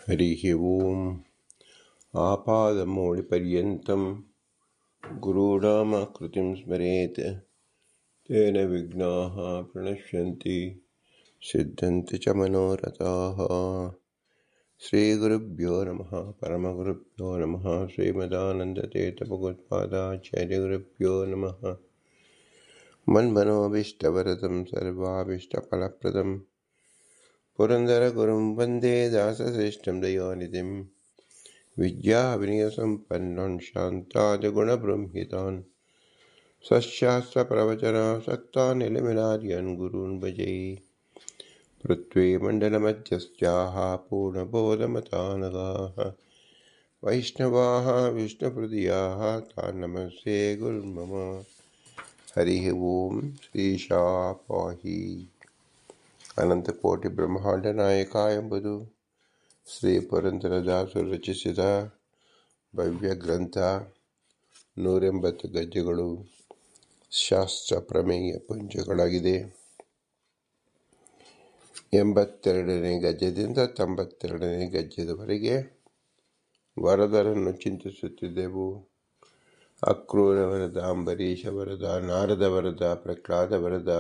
हरिः ओम् आपादमौलिपर्यन्तं गुरूणामाकृतिं स्मरेत् तेन विघ्नाः प्रणश्यन्ति सिद्धन्ति च मनोरथाः। श्रीगुरुभ्यो नमः। परमगुरुभ्यो नमः। श्रीमदानन्दतीर्थभगवत्पादाचार्यगुरुभ्यो नमः। मन्मनोभीष्टवरदं सर्वाभीष्टफलप्रदं पुरन्दरगुरुं वन्दे दासश्रेष्ठं दयानिधिं विद्याविनयसम्पन्नं शान्तादिगुणबृंहितान् सशास्त्रप्रवचनासक्तान् निलमिलार्यन् गुरून् भजे। पृथ्वीमण्डलमध्यस्थाः पूर्णबोधमतानगाः वैष्णवाः विष्णुहृदयाः तान् नमस्ते गुरुर्मम। हरिः ओम्। ಶ್ರೀಶಾ ಪಾಹಿ. ಅನಂತಕೋಟಿ ಬ್ರಹ್ಮಾಂಡ ನಾಯಕ ಎಂಬುದು ಶ್ರೀ ಪುರಂದರದಾಸರು ರಚಿಸಿದ ಭವ್ಯ ಗ್ರಂಥ. 180 ಗದ್ಯಗಳು ಶಾಸ್ತ್ರ ಪ್ರಮೇಯ ಪುಂಜಗಳಾಗಿದೆ. 82ನೇ ಗದ್ಯದಿಂದ 92ನೇ ಗದ್ಯದವರೆಗೆ ವರದರನ್ನು ಚಿಂತಿಸುತ್ತಿದ್ದೆವು. ಅಕ್ರೂರ ವರದ, ಅಂಬರೀಷ ವರದ, ನಾರದ ವರದ, ಪ್ರಹ್ಲಾದ ವರದ,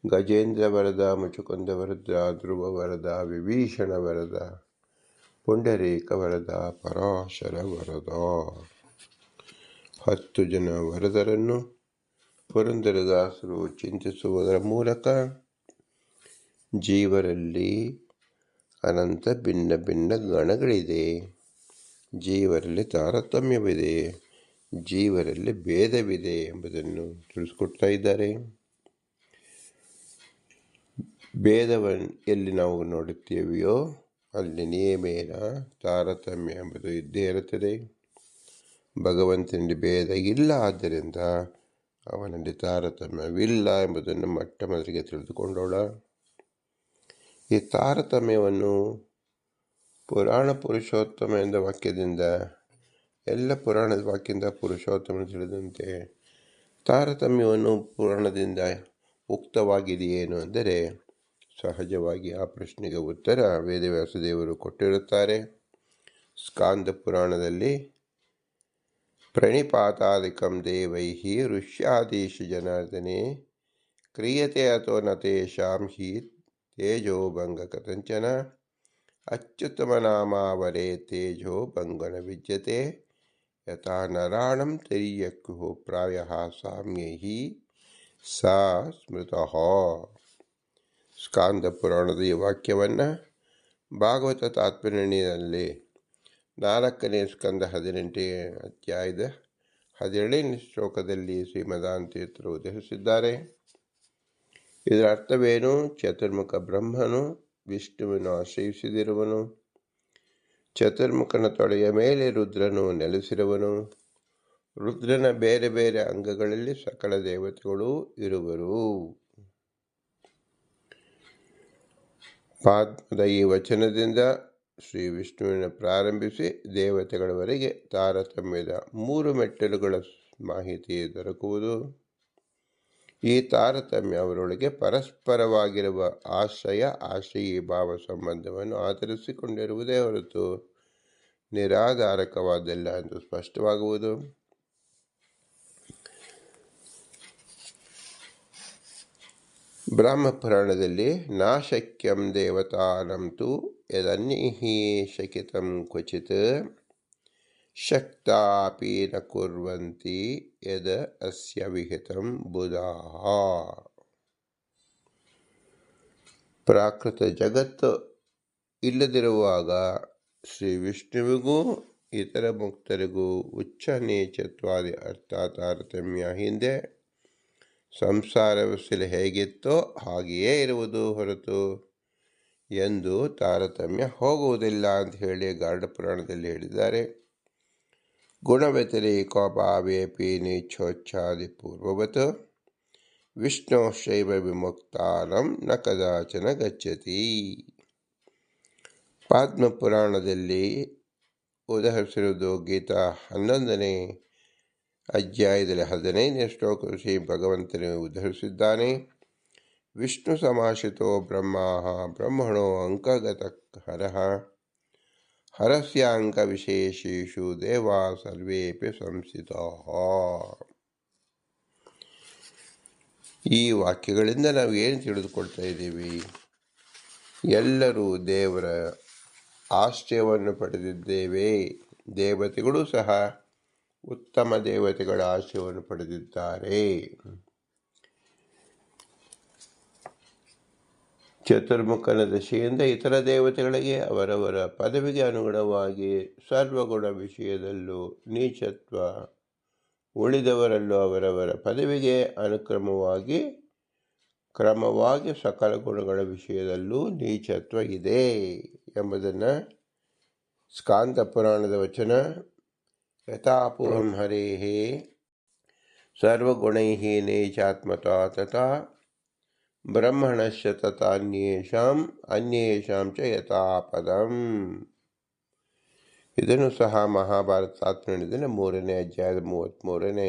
ಗಜೇಂದ್ರ ವರದ, ಮುಚುಕುಂದ ವರದ, ಧ್ರುವ ವರದ, ವಿಭೀಷಣ ವರದ, ಪುಂಡರೀಕ ವರದ, ಪರಾಶರ ವರದ. 10 ಜನ ವರದರನ್ನು ಪುರಂದರದಾಸರು ಚಿಂತಿಸುವುದರ ಮೂಲಕ ಜೀವರಲ್ಲಿ ಅನಂತ ಭಿನ್ನ ಭಿನ್ನ ಗಣಗಳಿದೆ, ಜೀವರಲ್ಲಿ ತಾರತಮ್ಯವಿದೆ, ಜೀವರಲ್ಲಿ ಭೇದವಿದೆ ಎಂಬುದನ್ನು ತಿಳಿಸ್ಕೊಡ್ತಾ ಇದ್ದಾರೆ. ಭೇದವನ್ನು ಎಲ್ಲಿ ನಾವು ನೋಡುತ್ತೇವೆಯೋ ಅಲ್ಲಿ ನಿಯಮೇನ ತಾರತಮ್ಯ ಎಂಬುದು ಇದ್ದೇ ಇರುತ್ತದೆ. ಭಗವಂತನಲ್ಲಿ ಭೇದ ಇಲ್ಲ, ಆದ್ದರಿಂದ ಅವನಲ್ಲಿ ತಾರತಮ್ಯವಿಲ್ಲ ಎಂಬುದನ್ನು ಮೊಟ್ಟ ಮೊದಲಿಗೆ ತಿಳಿದುಕೊಂಡೋಣ. ಈ ತಾರತಮ್ಯವನ್ನು ಪುರಾಣ ಪುರುಷೋತ್ತಮ ಎಂದ ವಾಕ್ಯದಿಂದ, ಎಲ್ಲ ಪುರಾಣದ ವಾಕ್ಯದಿಂದ ಪುರುಷೋತ್ತಮ ತಿಳಿದಂತೆ ತಾರತಮ್ಯವನ್ನು ಪುರಾಣದಿಂದ ಉಕ್ತವಾಗಿದೆಯೇನು ಅಂದರೆ, ಸಹಜವಾಗಿ ಆ ಪ್ರಶ್ನೆಗೆ ಉತ್ತರ ವೇದವ್ಯಾಸದೇವರು ಕೊಟ್ಟಿರುತ್ತಾರೆ. ಸ್ಕಾಂದ ಪುರಾಣದಲ್ಲಿ ಪ್ರಣಿಪಾತಾದಿಕಂ ದೇವೈಃ ಋಷ್ಯಾದೀಶ ಜನಾರ್ದನೆ ಕ್ರಿಯತೆ ಅಥೋ ನ ತೇಷಾಂ ಹಿ ತೇಜೋ ಭಂಗ ಕಥಂಚನ ಅಚ್ಯುತಮನಾಮಾವರೇ ತೇಜೋ ಭಂಗನ ವಿದ್ಯತೆ ಯಥಾ ನರಾಣಂ ತಿರ್ಯಕ್ಕುಃ ಪ್ರಾಯಃ ಸಾಮ್ಯೈಃ ಸಾ ಸ್ಮೃತಃ. ಸ್ಕಾಂದ ಪುರಾಣದ ಈ ವಾಕ್ಯವನ್ನು ಭಾಗವತ ತಾತ್ಪರ್ಯದಲ್ಲಿ 4ನೇ ಸ್ಕಂದ 18ನೇ ಅಧ್ಯಾಯದ 17ನೇ ಶ್ಲೋಕದಲ್ಲಿ ಶ್ರೀಮದಾಂತೀರ್ಥರು ಉದಯಿಸಿದ್ದಾರೆ. ಇದರ ಅರ್ಥವೇನು? ಚತುರ್ಮುಖ ಬ್ರಹ್ಮನು ವಿಷ್ಣುವನ್ನು ಆಶ್ರಯಿಸಿದಿರುವನು, ಚತುರ್ಮುಖನ ತೊಡೆಯ ಮೇಲೆ ರುದ್ರನು ನೆಲೆಸಿರುವನು, ರುದ್ರನ ಬೇರೆ ಬೇರೆ ಅಂಗಗಳಲ್ಲಿ ಸಕಲ ದೇವತೆಗಳು ಇರುವರು. ಪಾದ್ಮದ ಈ ವಚನದಿಂದ ಶ್ರೀ ವಿಷ್ಣುವಿನ ಪ್ರಾರಂಭಿಸಿ ದೇವತೆಗಳವರೆಗೆ ತಾರತಮ್ಯದ 3 ಮೆಟ್ಟಲುಗಳ ಮಾಹಿತಿ ದೊರಕುವುದು. ಈ ತಾರತಮ್ಯ ಅವರೊಳಗೆ ಪರಸ್ಪರವಾಗಿರುವ ಆಶ್ರಯೀ ಭಾವ ಸಂಬಂಧವನ್ನು ಆಧರಿಸಿಕೊಂಡಿರುವುದೇ ಹೊರತು ನಿರಾಧಾರಕವಾದಲ್ಲ ಎಂದು ಸ್ಪಷ್ಟವಾಗುವುದು. ಬ್ರಹ್ಮ ಪುರಾಣದಲ್ಲಿ ನಾಶಕ್ಯಂ ದೇವತಾನಂ ತು ಯದನ್ಯೈಃ ಶಕಿತಂ ಕ್ವಚಿತ್ ಶಕ್ತಾಪಿ ನ ಕುರ್ವಂತಿ ಯದ ಅಸ್ಯ ವಿಹಿತಂ ಬುಧಾಃ. ಪ್ರಾಕೃತ ಜಗತ್ತು ಇಲ್ಲದಿರುವಾಗ ಶ್ರೀ ವಿಷ್ಣುವಿಗೂ ಇತರ ಮುಕ್ತರಿಗೂ ಉಚ್ಚ ನೀಚತ್ವಾದಿ ಅರ್ಥ ತಾರತಮ್ಯ ಹಿಂದೆ ಸಂಸಾರ ವ್ಯವಸ್ಥೆಯಲ್ಲಿ ಹೇಗಿತ್ತೋ ಹಾಗೆಯೇ ಇರುವುದು ಹೊರತು ಎಂದು ತಾರತಮ್ಯ ಹೋಗುವುದಿಲ್ಲ ಅಂತ ಹೇಳಿ ಗಾರುಡ ಪುರಾಣದಲ್ಲಿ ಹೇಳಿದ್ದಾರೆ. ಗುಣ ವ್ಯತಿರೇಕೋ ಭಾವೇಪಿ ನೀಚೋಚ್ಛಾದಿ ಪೂರ್ವವತ್ ವಿಷ್ಣು ಶೈವ ವಿಮುಕ್ತಾನಂ ನ ಕದಾಚನ ಗಚ್ಚತಿ. ಪಾದ್ಮ ಪುರಾಣದಲ್ಲಿ ಉದಹರಿಸಿರುವುದು ಗೀತಾ 11ನೇ ಅಧ್ಯಾಯದಲ್ಲಿ 15ನೇ ಶ್ಲೋಕ ಶ್ರೀ ಭಗವಂತನು ಉದ್ಧರಿಸಿದ್ದಾನೆ. ವಿಷ್ಣು ಸಮಾಶ್ರಿತೋ ಬ್ರಹ್ಮ ಬ್ರಹ್ಮಣೋ ಅಂಕಗತ ಹರಃ ಹರಸ್ಯಾಂಗವಿಶೇಷೇಷು ದೇವಾ ಸರ್ವೇಪಿ ಸಂಸ್ಥಿತಾಃ. ಈ ವಾಕ್ಯಗಳಿಂದ ನಾವು ಏನು ತಿಳಿದುಕೊಳ್ತಾ ಇದ್ದೀವಿ? ಎಲ್ಲರೂ ದೇವರ ಆಶ್ರಯವನ್ನು ಪಡೆದಿದ್ದೇವೆ. ದೇವತೆಗಳು ಸಹ ಉತ್ತಮ ದೇವತೆಗಳ ಆಶ್ರಯವನ್ನು ಪಡೆದಿದ್ದಾರೆ. ಚತುರ್ಮುಖನ ದಶೆಯಿಂದ ಇತರ ದೇವತೆಗಳಿಗೆ ಅವರವರ ಪದವಿಗೆ ಅನುಗುಣವಾಗಿ ಸರ್ವಗುಣ ವಿಷಯದಲ್ಲೂ ನೀಚತ್ವ, ಉಳಿದವರಲ್ಲೂ ಅವರವರ ಪದವಿಗೆ ಕ್ರಮವಾಗಿ ಸಕಲ ಗುಣಗಳ ವಿಷಯದಲ್ಲೂ ನೀಚತ್ವ ಇದೆ ಎಂಬುದನ್ನು ಸ್ಕಾಂದ ಪುರಾಣದ ವಚನ ಯಥಾಪೂರ್ವಂ ಹರೇಹೇ ಸರ್ವಗುಣೈಃ ನೀಚಾತ್ಮತಾ ತಥಾ ಬ್ರಹ್ಮಣಶ್ಚ ತಥಾನ್ಯೇಷಾಂ ಚ ಯಥಾಪದಂ. ಇದನ್ನು ಸಹ ಮಹಾಭಾರತ ತಾತ್ಪರ್ಯದಲ್ಲಿ 3ನೇ ಅಧ್ಯಾಯದ 33ನೇ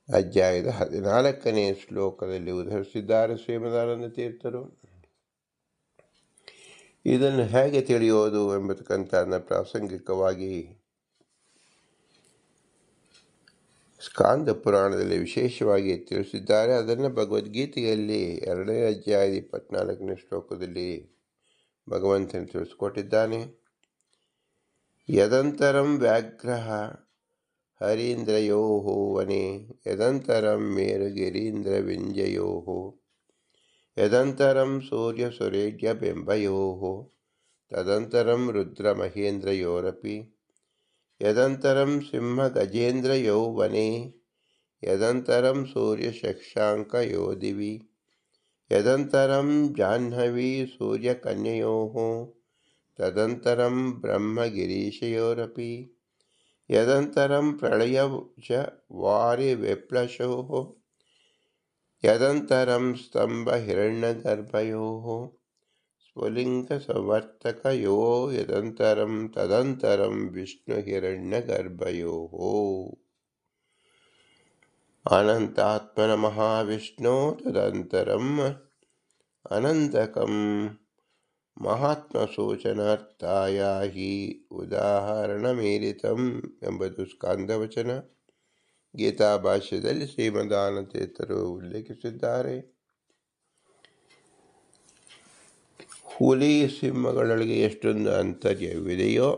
ಅಧ್ಯಾಯದ 14ನೇ ಶ್ಲೋಕದಲ್ಲಿ ಉದ್ಧರಿಸಿದ್ದಾರೆ ಶ್ರೀಮದಾನಂದ ತೀರ್ಥರು. ಇದನ್ನು ಹೇಗೆ ತಿಳಿಯೋದು ಎಂಬತಕ್ಕಂಥ ಪ್ರಾಸಂಗಿಕವಾಗಿ ಸ್ಕಾಂದ ಪುರಾಣದಲ್ಲಿ ವಿಶೇಷವಾಗಿ ತಿಳಿಸಿದ್ದಾರೆ. ಅದನ್ನು ಭಗವದ್ಗೀತೆಯಲ್ಲಿ 2ನೇ ಅಧ್ಯಾಯದ 24ನೇ ಶ್ಲೋಕದಲ್ಲಿ ಭಗವಂತನು ತಿಳಿಸಿಕೊಟ್ಟಿದ್ದಾನೆ. ಯದಂತರಂ ವ್ಯಾಘ್ರಃ ಹರೀಂದ್ರಯೋಃ ವನೆ ಯದಂತರಂ ಮೇರುಗಿರೀಂದ್ರವಿಂಜಯೋಃ ಯದಂತರಂ ಸೂರ್ಯಸುರೇಡ್ಯಬಿಂಬಯೋಃ ತದಂತರಂ ರುದ್ರಮಹೇಂದ್ರಯೋರಪಿ ಯದಂತರಂ ಸಿಂಹಗಜೇಂದ್ರಯೋ ವನೆ ಯದಂತರಂ ಸೂರ್ಯಶಶಾಂಕಯೋ ದಿವಿ ಯದಂತರಂ ಜಾಹ್ನವೀ ಸೂರ್ಯಕನ್ಯಯೋಃ ತದಂತರಂ ಬ್ರಹ್ಮಗಿರೀಶಯೋರಪಿ ಯದಂತರಂ ಪ್ರಳಯಚ ವಾರಿವಿಪ್ಲಶೋಃ ಯದಂತರಂ ಸ್ತಂಭಹಿರಣ್ಯಗರ್ಭಯೋಃ ಸ್ಫುಲಿಂಗಸಂವರ್ತಕಯೋ ಯದಂತರಂ ತದಂತರಂ ವಿಷ್ಣುಹಿರಣ್ಯಗರ್ಭಯೋಃ ಅನಂತಾತ್ಮನ ಮಹಾವಿಷ್ಣೋ ತದಂತರಂ ಅನಂತಕಂ ಮಹಾತ್ಮಸೂಚನಾರ್ಥಾಯ ಹಿ ಉದಾಹರಣಮೇರಿತಂ ಎಂಬುದು ಸ್ಕಾಂದವಚನ. ಗೀತಾ ಭಾಷ್ಯದಲ್ಲಿ ಶ್ರೀಮದಾನಂದ ತೀರ್ಥರು ಉಲ್ಲೇಖಿಸಿದ್ದಾರೆ. ಹುಲಿ ಸಿಂಹಗಳೊಳಗೆ ಎಷ್ಟೊಂದು ಅಂತರ್ಯವಿದೆಯೋ,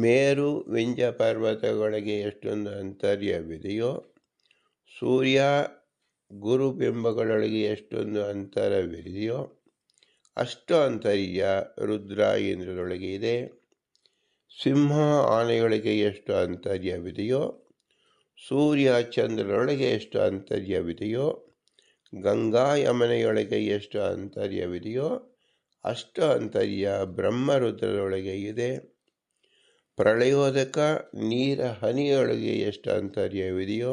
ಮೇರು ವಿಂಜ ಪರ್ವತಗಳಿಗೆ ಎಷ್ಟೊಂದು ಅಂತರ್ಯವಿದೆಯೋ, ಸೂರ್ಯ ಗುರುಬಿಂಬಗಳೊಳಗೆ ಎಷ್ಟೊಂದು ಅಂತರವಿದೆಯೋ ಅಷ್ಟು ಅಂತರ್ಯ ರುದ್ರ ಇಂದ್ರದೊಳಗೆ ಇದೆ. ಸಿಂಹ ಆನೆಯೊಳಗೆ ಎಷ್ಟು ಅಂತರ್ಯವಿದೆಯೋ, ಸೂರ್ಯ ಚಂದ್ರನೊಳಗೆ ಎಷ್ಟು ಅಂತರ್ಯವಿದೆಯೋ, ಗಂಗಾ ಯಮನೆಯೊಳಗೆ ಎಷ್ಟು ಅಂತರ್ಯವಿದೆಯೋ ಅಷ್ಟು ಅಂತರ್ಯ ಬ್ರಹ್ಮರುದ್ರದೊಳಗೆ ಇದೆ. ಪ್ರಳಯೋದಕ ನೀರ ಹನಿಯೊಳಗೆ ಎಷ್ಟು ಅಂತರ್ಯವಿದೆಯೋ,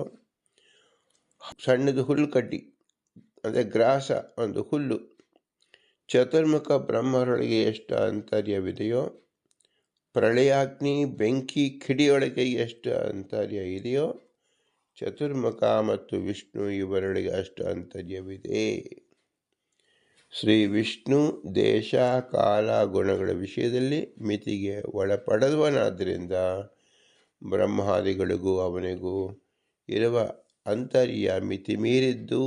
ಸಣ್ಣದು ಹುಲ್ಲುಕಡ್ಡಿ ಅಂದರೆ ಗ್ರಾಸ, ಒಂದು ಹುಲ್ಲು, ಚತುರ್ಮುಖ ಬ್ರಹ್ಮರೊಳಗೆ ಎಷ್ಟು ಅಂತರ್ಯವಿದೆಯೋ, ಪ್ರಳಯಾಗ್ನಿ ಬೆಂಕಿ ಕಿಡಿಯೊಳಗೆ ಎಷ್ಟು ಅಂತರ್ಯ ಇದೆಯೋ, ಚತುರ್ಮುಖ ಮತ್ತು ವಿಷ್ಣು ಇವರೊಳಗೆ ಅಷ್ಟು ಅಂತರ್ಯವಿದೆ. ಶ್ರೀ ವಿಷ್ಣು ದೇಶ ಕಾಲ ಗುಣಗಳ ವಿಷಯದಲ್ಲಿ ಮಿತಿಗೆ ಒಳಪಡದವನಾದ್ದರಿಂದ ಬ್ರಹ್ಮಾದಿಗಳಿಗೂ ಅವನಿಗೂ ಇರುವ ಅಂತರ್ಯ ಮಿತಿ ಮೀರಿದ್ದು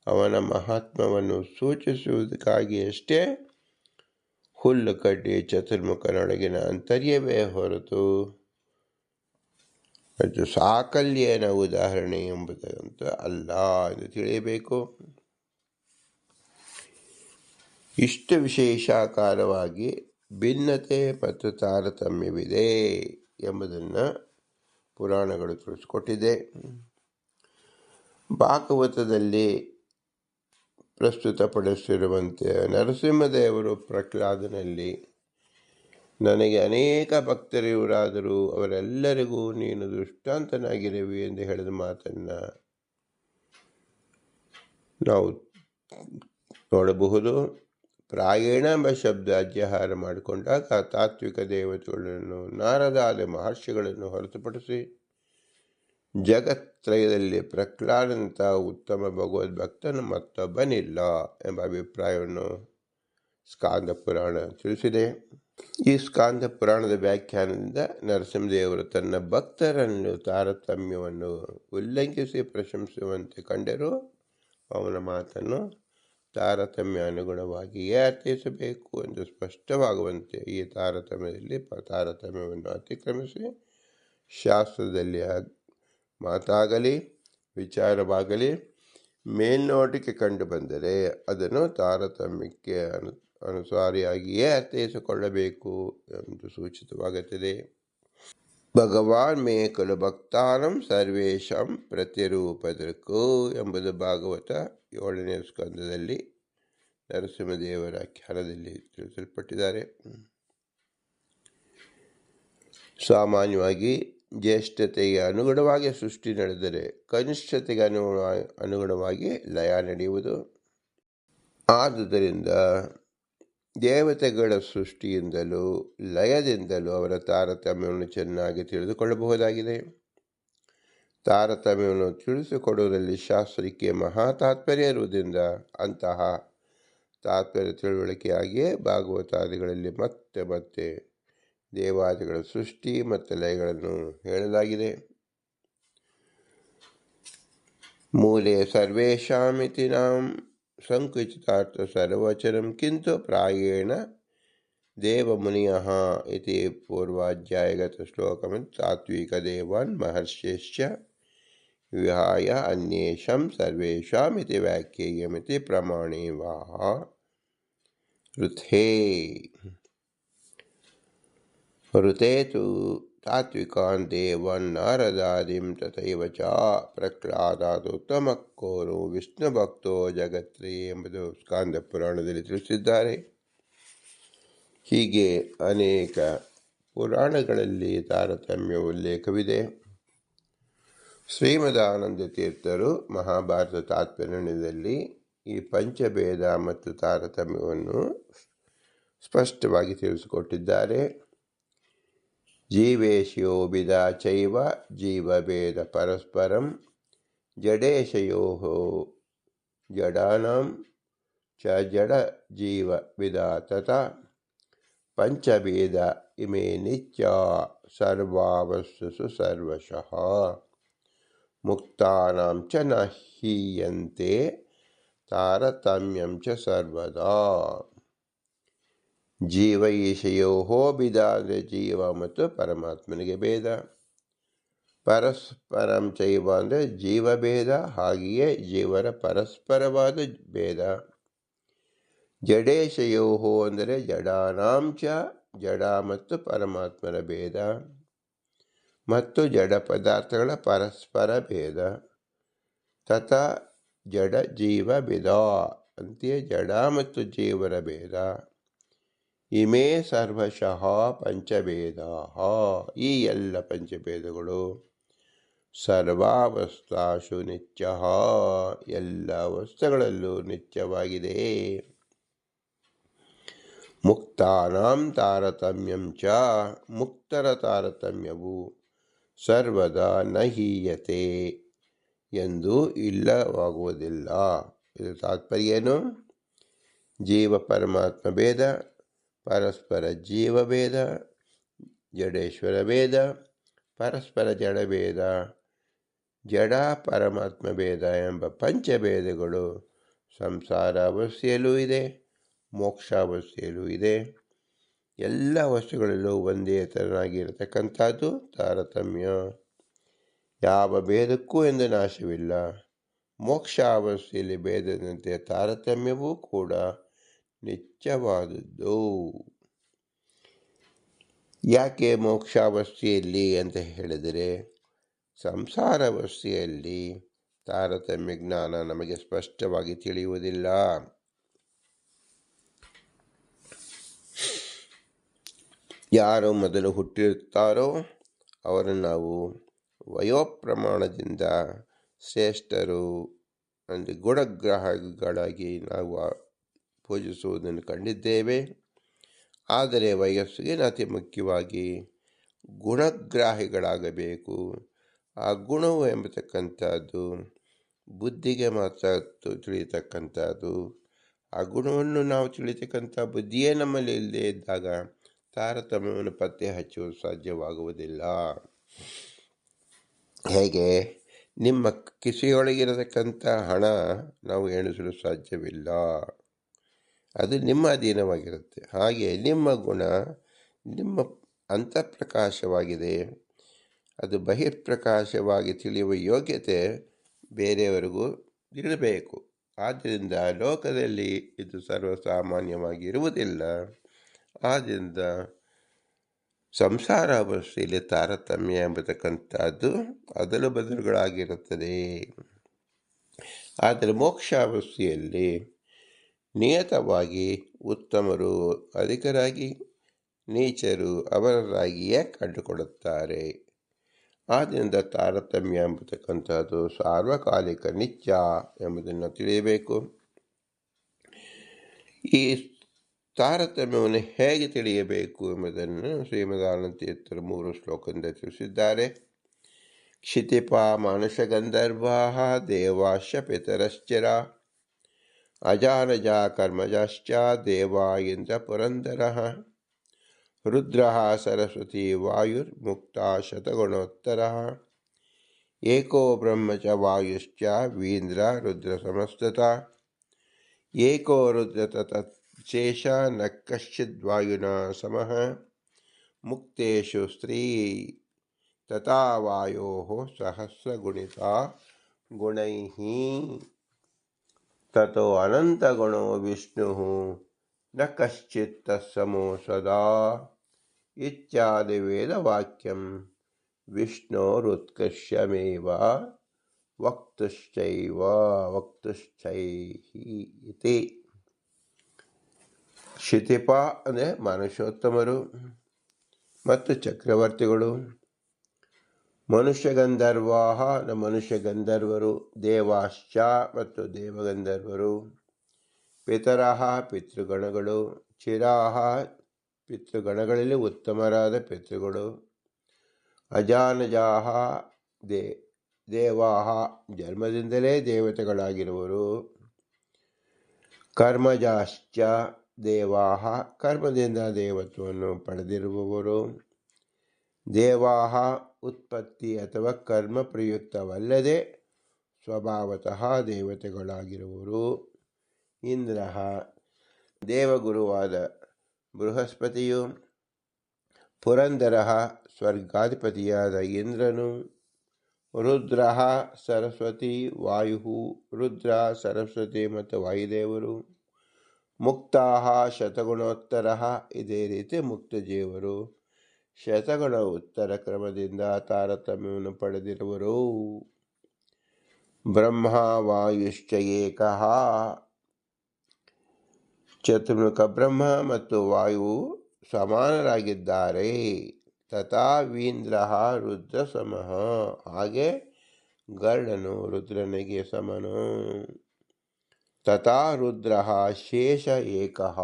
ಅವನ ಮಹಾತ್ಮವನ್ನು ಸೂಚಿಸುವುದಕ್ಕಾಗಿ ಅಷ್ಟೇ ಹುಲ್ಲು ಕಡ್ಡಿ ಚತುರ್ಮುಖನೊಳಗಿನ ಅಂತರ್ಯವೇ ಹೊರತು ಅದು ಸಾಕಲ್ಯನ ಉದಾಹರಣೆ ಎಂಬುದಂತ ಅಲ್ಲ ಎಂದು ತಿಳಿಯಬೇಕು. ಇಷ್ಟು ವಿಶೇಷಾಕಾರವಾಗಿ ಭಿನ್ನತೆ ಮತ್ತು ತಾರತಮ್ಯವಿದೆ ಎಂಬುದನ್ನು ಪುರಾಣಗಳು ತಿಳಿಸಿಕೊಟ್ಟಿದೆ. ಭಾಗವತದಲ್ಲಿ ಪ್ರಸ್ತುತಪಡಿಸಿರುವಂತೆ ನರಸಿಂಹದೇವರು ಪ್ರಹ್ಲಾದನಲ್ಲಿ ನನಗೆ ಅನೇಕ ಭಕ್ತರಿವರಾದರೂ ಅವರೆಲ್ಲರಿಗೂ ನೀನು ದೃಷ್ಟಾಂತನಾಗಿರುವಿ ಎಂದು ಹೇಳಿದ ಮಾತನ್ನು ನಾವು ನೋಡಬಹುದು. ಪ್ರಾಯಣ ಎಂಬ ಶಬ್ದ ಅಜ್ಯಹಾರ ಮಾಡಿಕೊಂಡಾಗ ತಾತ್ವಿಕ ದೇವತೆಗಳನ್ನು ನಾರದಾದ ಮಹರ್ಷಿಗಳನ್ನು ಹೊರತುಪಡಿಸಿ ಜಗತ್ರಯದಲ್ಲಿ ಪ್ರಹ್ಲಾದಂಥ ಉತ್ತಮ ಭಗವದ್ಭಕ್ತನು ಮತ್ತೊಬ್ಬನಿಲ್ಲ ಎಂಬ ಅಭಿಪ್ರಾಯವನ್ನು ಸ್ಕಾಂದ ಪುರಾಣ ತಿಳಿಸಿದೆ. ಈ ಸ್ಕಾಂದ ಪುರಾಣದ ವ್ಯಾಖ್ಯಾನದಿಂದ ನರಸಿಂಹದೇವರು ತನ್ನ ಭಕ್ತರನ್ನು ತಾರತಮ್ಯವನ್ನು ಉಲ್ಲಂಘಿಸಿ ಪ್ರಶಂಸಿಸುವಂತೆ ಕಂಡರೂ ಅವನ ಮಾತನ್ನು ತಾರತಮ್ಯ ಅನುಗುಣವಾಗಿಯೇ ಅರ್ಥೈಸಬೇಕು ಎಂದು ಸ್ಪಷ್ಟವಾಗುವಂತೆ ಈ ತಾರತಮ್ಯವನ್ನು ಅತಿಕ್ರಮಿಸಿ ಶಾಸ್ತ್ರದಲ್ಲಿ ಮಾತಾಗಲಿ ವಿಚಾರವಾಗಲಿ ಮೇಲ್ನೋಟಕ್ಕೆ ಕಂಡುಬಂದರೆ ಅದನ್ನು ತಾರತಮ್ಯಕ್ಕೆ ಅನುಸಾರಿಯಾಗಿಯೇ ಅರ್ಥೈಸಿಕೊಳ್ಳಬೇಕು ಎಂದು ಸೂಚಿತವಾಗುತ್ತದೆ. ಭಗವಾನ್ ಮೇ ಖಲು ಭಕ್ತಾನಂ ಸರ್ವೇಶಂ ಪ್ರತಿರೂಪದೃಕ್ಕು ಎಂಬುದು ಭಾಗವತ 7ನೇ ಸ್ಕಂದದಲ್ಲಿ ನರಸಿಂಹದೇವರ ಆಖ್ಯಾನದಲ್ಲಿ ತಿಳಿಸಲ್ಪಟ್ಟಿದ್ದಾರೆ. ಸಾಮಾನ್ಯವಾಗಿ ಜ್ಯೇಷ್ಠತೆಗೆ ಅನುಗುಣವಾಗಿ ಸೃಷ್ಟಿ ನಡೆದರೆ ಕನಿಷ್ಠತೆಗೆ ಅನುಗುಣವಾಗಿ ಲಯ ನಡೆಯುವುದು. ಆದುದರಿಂದ ದೇವತೆಗಳ ಸೃಷ್ಟಿಯಿಂದಲೂ ಲಯದಿಂದಲೂ ಅವರ ತಾರತಮ್ಯವನ್ನು ಚೆನ್ನಾಗಿ ತಿಳಿದುಕೊಳ್ಳಬಹುದಾಗಿದೆ. ತಾರತಮ್ಯವನ್ನು ತಿಳಿಸಿಕೊಡುವುದರಲ್ಲಿ ಶಾಸ್ತ್ರಕ್ಕೆ ಮಹಾ ತಾತ್ಪರ್ಯ ಇರುವುದರಿಂದ ಅಂತಹ ತಾತ್ಪರ್ಯ ತಿಳುವಳಿಕೆಯಾಗಿಯೇ ಭಾಗವತಾದಿಗಳಲ್ಲಿ ಮತ್ತೆ ಮತ್ತೆ ದೇವಾದಿಗಳ ಸೃಷ್ಟಿ ಮತ್ತು ಲಯಗಳನ್ನು ಹೇಳಲಾಗಿದೆ. ಮೂಲೆ ಸರ್ವೇಷಾಮಿತಿ ನಾಂ ಸಂಕುಚಿತಾರ್ಥ ಸರ್ವಚರಂ ಕಿಂತು ಪ್ರಾಯೇಣ ದೇವಮುನಿಯಃ ಇತಿ ಪೂರ್ವಾಧ್ಯಾಯಗತ ಶ್ಲೋಕಮಿತ್ ತಾತ್ವಿಕ ದೇವಾನ್ ಮಹರ್ಷೇಶ್ಚ ವಿಹಾಯ ಅನ್ಯೇಷಾಂ ಸರ್ವೇಷಾಮಿತಿ ವ್ಯಾಖ್ಯೇಯಮಿತಿ ಪ್ರಮಾಣೇ ವಾಹ ಋತೆ ತು ತಾತ್ವಿಕಾನ್ ದೇವಾನ್ ನಾರದಾದಿಂ ತಥೈವ ಚ ಪ್ರಹ್ಲಾದಾದುತ್ತಮಕ್ಕೋರು ವಿಷ್ಣು ಭಕ್ತೋ ಜಗತ್ರಿ ಎಂಬುದು ಸ್ಕಾಂದ ಪುರಾಣದಲ್ಲಿ ತಿಳಿಸಿದ್ದಾರೆ. ಹೀಗೆ ಅನೇಕ ಪುರಾಣಗಳಲ್ಲಿ ತಾರತಮ್ಯ ಉಲ್ಲೇಖವಿದೆ. ಶ್ರೀಮದಾನಂದ ತೀರ್ಥರು ಮಹಾಭಾರತ ತಾತ್ಪರ್ಯದಲ್ಲಿ ಈ ಪಂಚಭೇದ ಮತ್ತು ತಾರತಮ್ಯವನ್ನು ಸ್ಪಷ್ಟವಾಗಿ ತಿಳಿಸಿಕೊಟ್ಟಿದ್ದಾರೆ. ಜೀವೇಶಯೋಭಿಧ ಚೈವ ಜೀವಭೇದ ಪರಸ್ಪರಂ ಜಡೇಶಯೋ ಜಡಾನಾಂ ಚ ಜಡ ಜೀವವಿಧ ತಥಾ ಪಂಚಭೇದ ಇಮೇ ನಿತ್ಯ ಸರ್ವಾವಸ್ಥುಷು ಸರ್ವಶಃ ಮುಕ್ತಾನಾಂ ಚ ನ ಹೀಯಂತೆ ತಾರತಮ್ಯಂ ಚ ಸರ್ವದಾ. ಜೀವ ಈಶಯೋ ಭೇದ ಅಂದರೆ ಜೀವ ಮತ್ತು ಪರಮಾತ್ಮನಿಗೆ ಭೇದ. ಪರಸ್ಪರಂ ಚೈವ ಅಂದರೆ ಜೀವಭೇದ, ಹಾಗೆಯೇ ಜೀವರ ಪರಸ್ಪರವಾದ ಭೇದ. ಜಡೇಶಯೋ ಅಂದರೆ ಜಡಾನಾಂಚ ಜಡ ಮತ್ತು ಪರಮಾತ್ಮನ ಭೇದ ಮತ್ತು ಜಡ ಪದಾರ್ಥಗಳ ಪರಸ್ಪರ ಭೇದ. ತಥಾ ಜಡ ಜೀವ ಭೇದ ಅಂತೆಯೇ ಜಡ ಮತ್ತು ಜೀವರ ಭೇದ. ಇಮೇ ಸರ್ವಶಃ ಪಂಚಭೇದ, ಈ ಎಲ್ಲ ಪಂಚಭೇದಗಳು ಸರ್ವಾವಸ್ಥಾಸು ನಿತ್ಯ, ಎಲ್ಲ ಅವಸ್ಥೆಗಳಲ್ಲೂ ನಿತ್ಯವಾಗಿದೆ. ಮುಕ್ತಾನಾಂ ತಾರತಮ್ಯಂ ಚ, ಮುಕ್ತರ ತಾರತಮ್ಯವು ಸರ್ವದಾ ನ ಹೀಯತೆ, ಎಂದು ಇಲ್ಲವಾಗುವುದಿಲ್ಲ. ಇದು ತಾತ್ಪರ್ಯ ಏನು? ಜೀವ ಪರಮಾತ್ಮ ಭೇದ, ಪರಸ್ಪರ ಜೀವಭೇದ, ಜಡೇಶ್ವರ ಭೇದ, ಪರಸ್ಪರ ಜಡಭೇದ, ಜಡ ಪರಮಾತ್ಮ ಭೇದ ಎಂಬ ಪಂಚಭೇದಗಳು ಸಂಸಾರ ಅವಸ್ಥೆಯಲ್ಲೂ ಇದೆ, ಮೋಕ್ಷಾವಸ್ಥೆಯಲ್ಲೂ ಇದೆ. ಎಲ್ಲ ವಸ್ತುಗಳಲ್ಲೂ ಒಂದೇ ಥರನಾಗಿರತಕ್ಕಂಥದ್ದು ತಾರತಮ್ಯ. ಯಾವ ಭೇದಕ್ಕೂ ಎಂದು ನಾಶವಿಲ್ಲ. ಮೋಕ್ಷಾವಸ್ಥೆಯಲ್ಲಿ ಭೇದದಂತೆ ತಾರತಮ್ಯವೂ ಕೂಡ ನಿತ್ಯವಾದದ್ದು. ಯಾಕೆ ಮೋಕ್ಷಾವಸ್ಥೆಯಲ್ಲಿ ಅಂತ ಹೇಳಿದರೆ, ಸಂಸಾರಾವಸ್ಥೆಯಲ್ಲಿ ತಾರತಮ್ಯ ಜ್ಞಾನ ನಮಗೆ ಸ್ಪಷ್ಟವಾಗಿ ತಿಳಿಯುವುದಿಲ್ಲ. ಯಾರು ಮೊದಲು ಹುಟ್ಟಿರುತ್ತಾರೋ ಅವರನ್ನು ನಾವು ವಯೋಪ್ರಮಾಣದಿಂದ ಶ್ರೇಷ್ಠರು ಅಂದರೆ ಗುಣಗ್ರಾಹಕಗಳಾಗಿ ನಾವು ಪೂಜಿಸುವುದನ್ನು ಕಂಡಿದ್ದೇವೆ. ಆದರೆ ವಯಸ್ಸಿಗೆ ಅತಿ ಮುಖ್ಯವಾಗಿ ಗುಣಗ್ರಾಹಿಗಳಾಗಬೇಕು. ಆ ಗುಣವು ಎಂಬತಕ್ಕಂಥದ್ದು ಬುದ್ಧಿಗೆ ಮಾತ್ರ ತಿಳಿಯತಕ್ಕಂಥದ್ದು. ಆ ಗುಣವನ್ನು ನಾವು ತಿಳಿತಕ್ಕಂಥ ಬುದ್ಧಿಯೇ ನಮ್ಮಲ್ಲಿ ಇಲ್ಲದೆ ಇದ್ದಾಗ ತಾರತಮ್ಯವನ್ನು ಪತ್ತೆ ಹಚ್ಚುವುದು ಸಾಧ್ಯವಾಗುವುದಿಲ್ಲ. ಹೇಗೆ ನಿಮ್ಮ ಕಿಸೆಯೊಳಗಿರತಕ್ಕಂಥ ಹಣ ನಾವು ಎಣಿಸಲು ಸಾಧ್ಯವಿಲ್ಲ, ಅದು ನಿಮ್ಮ ಅಧೀನವಾಗಿರುತ್ತೆ. ಹಾಗೆ ನಿಮ್ಮ ಗುಣ ನಿಮ್ಮ ಅಂತಃಪ್ರಕಾಶವಾಗಿದೆ, ಅದು ಬಹಿರ್ಪ್ರಕಾಶವಾಗಿ ತಿಳಿಯುವ ಯೋಗ್ಯತೆ ಬೇರೆಯವರಿಗೂ ಇರಬೇಕು. ಆದ್ದರಿಂದ ಲೋಕದಲ್ಲಿ ಇದು ಸರ್ವಸಾಮಾನ್ಯವಾಗಿ ಇರುವುದಿಲ್ಲ. ಆದ್ದರಿಂದ ಸಂಸಾರ ಅವಸ್ಥೆಯಲ್ಲಿ ತಾರತಮ್ಯ ಎಂಬತಕ್ಕಂಥದ್ದು ಅದಲು ಬದಲುಗಳಾಗಿರುತ್ತದೆ. ಆದರೆ ಮೋಕ್ಷಾವಸ್ಥೆಯಲ್ಲಿ ನಿಯತವಾಗಿ ಉತ್ತಮರು ಅಧಿಕರಾಗಿ ನೀಚರು ಅವರಾಗಿಯೇ ಕಂಡುಕೊಳ್ಳುತ್ತಾರೆ. ಆದ್ದರಿಂದ ತಾರತಮ್ಯ ಎಂಬತಕ್ಕಂಥದ್ದು ಸಾರ್ವಕಾಲಿಕ ನಿತ್ಯ ಎಂಬುದನ್ನು ತಿಳಿಯಬೇಕು. ಈ ತಾರತಮ್ಯವನ್ನು ಹೇಗೆ ತಿಳಿಯಬೇಕು ಎಂಬುದನ್ನು ಶ್ರೀಮದಾನಂದ ತೀರ್ಥರು 3 ಶ್ಲೋಕದಿಂದ ತಿಳಿಸಿದ್ದಾರೆ. ಕ್ಷಿತಿಪ ಮಾನುಷಗಂಧರ್ವಾ ದೇವಾಶ್ಚ ಪಿತರಶ್ಚರ ಅಜಾನಜ ಕರ್ಮಜಶ್ಚ ದೇವಾ ಇಂದ್ರ ಪುರಂದರಃ ರುದ್ರಃ ಸರಸ್ವತಿ ವಾಯುರ್ಮುಕ್ತ ಶತಗುಣೋತ್ತರಃ ಏಕೋ ಬ್ರಹ್ಮ ಚ ವಾಯುಶ್ಚ ವೀಂದ್ರ ರುದ್ರ ಸಮಸ್ತತಃ ಏಕೋ ರುದ್ರ ತತಶೇಷ ನ ಕಶ್ಚಿದ್ವಾಯುನಾ ಸಮಃ ಮುಕ್ತೇಷು ಸ್ತ್ರೀ ತಥಾ ವಾಯೋಃ ಸಹಸ್ರಗುಣಿತಾ ಗುಣೈಃ ತತೋ ಅನಂತಗುಣೋ ವಿಷ್ಣುಃ ನ ಕಶ್ಚಿತ್ ತತ್ಸಮೋ ಸದಾ ಇತ್ಯಾದಿ ವೇದವಾಕ್ಯಂ ವಿಷ್ಣೋರುತ್ಕರ್ಷಮೇವ ವಕ್ತುಶ್ಚೈವ ಇತಿ. ಕ್ಷಿತಿಪ ಅಂದರೆ ಮನುಷ್ಯೋತ್ತಮರು ಮತ್ತು ಚಕ್ರವರ್ತಿಗಳು, ಮನುಷ್ಯಗಂಧರ್ವಾ ಮನುಷ್ಯಗಂಧರ್ವರು, ದೇವಾಶ್ಚ ಮತ್ತು ದೇವಗಂಧರ್ವರು, ಪಿತರಃ ಪಿತೃಗಣಗಳು, ಚಿರಾಹ ಪಿತೃಗಣಗಳಲ್ಲಿ ಉತ್ತಮರಾದ ಪಿತೃಗಳು, ಅಜಾನಜಾಹ ದೇವಾಹ ಜನ್ಮದಿಂದಲೇ ದೇವತೆಗಳಾಗಿರುವರು, ಕರ್ಮಜಾಶ್ಚ ದೇವಾಹ ಕರ್ಮದಿಂದ ದೇವತ್ವವನ್ನು ಪಡೆದಿರುವವರು, ದೇವಾಹ ಉತ್ಪತ್ತಿ ಅಥವಾ ಕರ್ಮ ಪ್ರಯುಕ್ತವಲ್ಲದೆ ಸ್ವಭಾವತಃ ದೇವತೆಗಳಾಗಿರುವರು, ಇಂದ್ರ ದೇವಗುರುವಾದ ಬೃಹಸ್ಪತಿಯು, ಪುರಂದರ ಸ್ವರ್ಗಾಧಿಪತಿಯಾದ ಇಂದ್ರನು, ರುದ್ರ ಸರಸ್ವತಿ ವಾಯು, ರುದ್ರ ಸರಸ್ವತಿ ಮತ್ತು ವಾಯುದೇವರು, ಮುಕ್ತಾ ಶತಗುಣೋತ್ತರ ಇದೇ ರೀತಿ ಮುಕ್ತಜೀವರು ಶತಗುಣ ಉತ್ತರ ಕ್ರಮದಿಂದ ತಾರತಮ್ಯವನ್ನು ಪಡೆದಿರುವರು. ಬ್ರಹ್ಮ ವಾಯುಶ್ಚ ಏಕಃ ಚತುರ್ಮುಖ ಬ್ರಹ್ಮ ಮತ್ತು ವಾಯು ಸಮಾನರಾಗಿದ್ದಾರೆ. ತಥಾ ವೀಂದ್ರ ರುದ್ರ ಸಮಃ ಹಾಗೆ ಗರುಡನು ರುದ್ರನಿಗೆ ಸಮನು. ತಥಾ ರುದ್ರ ಶೇಷ ಏಕಃ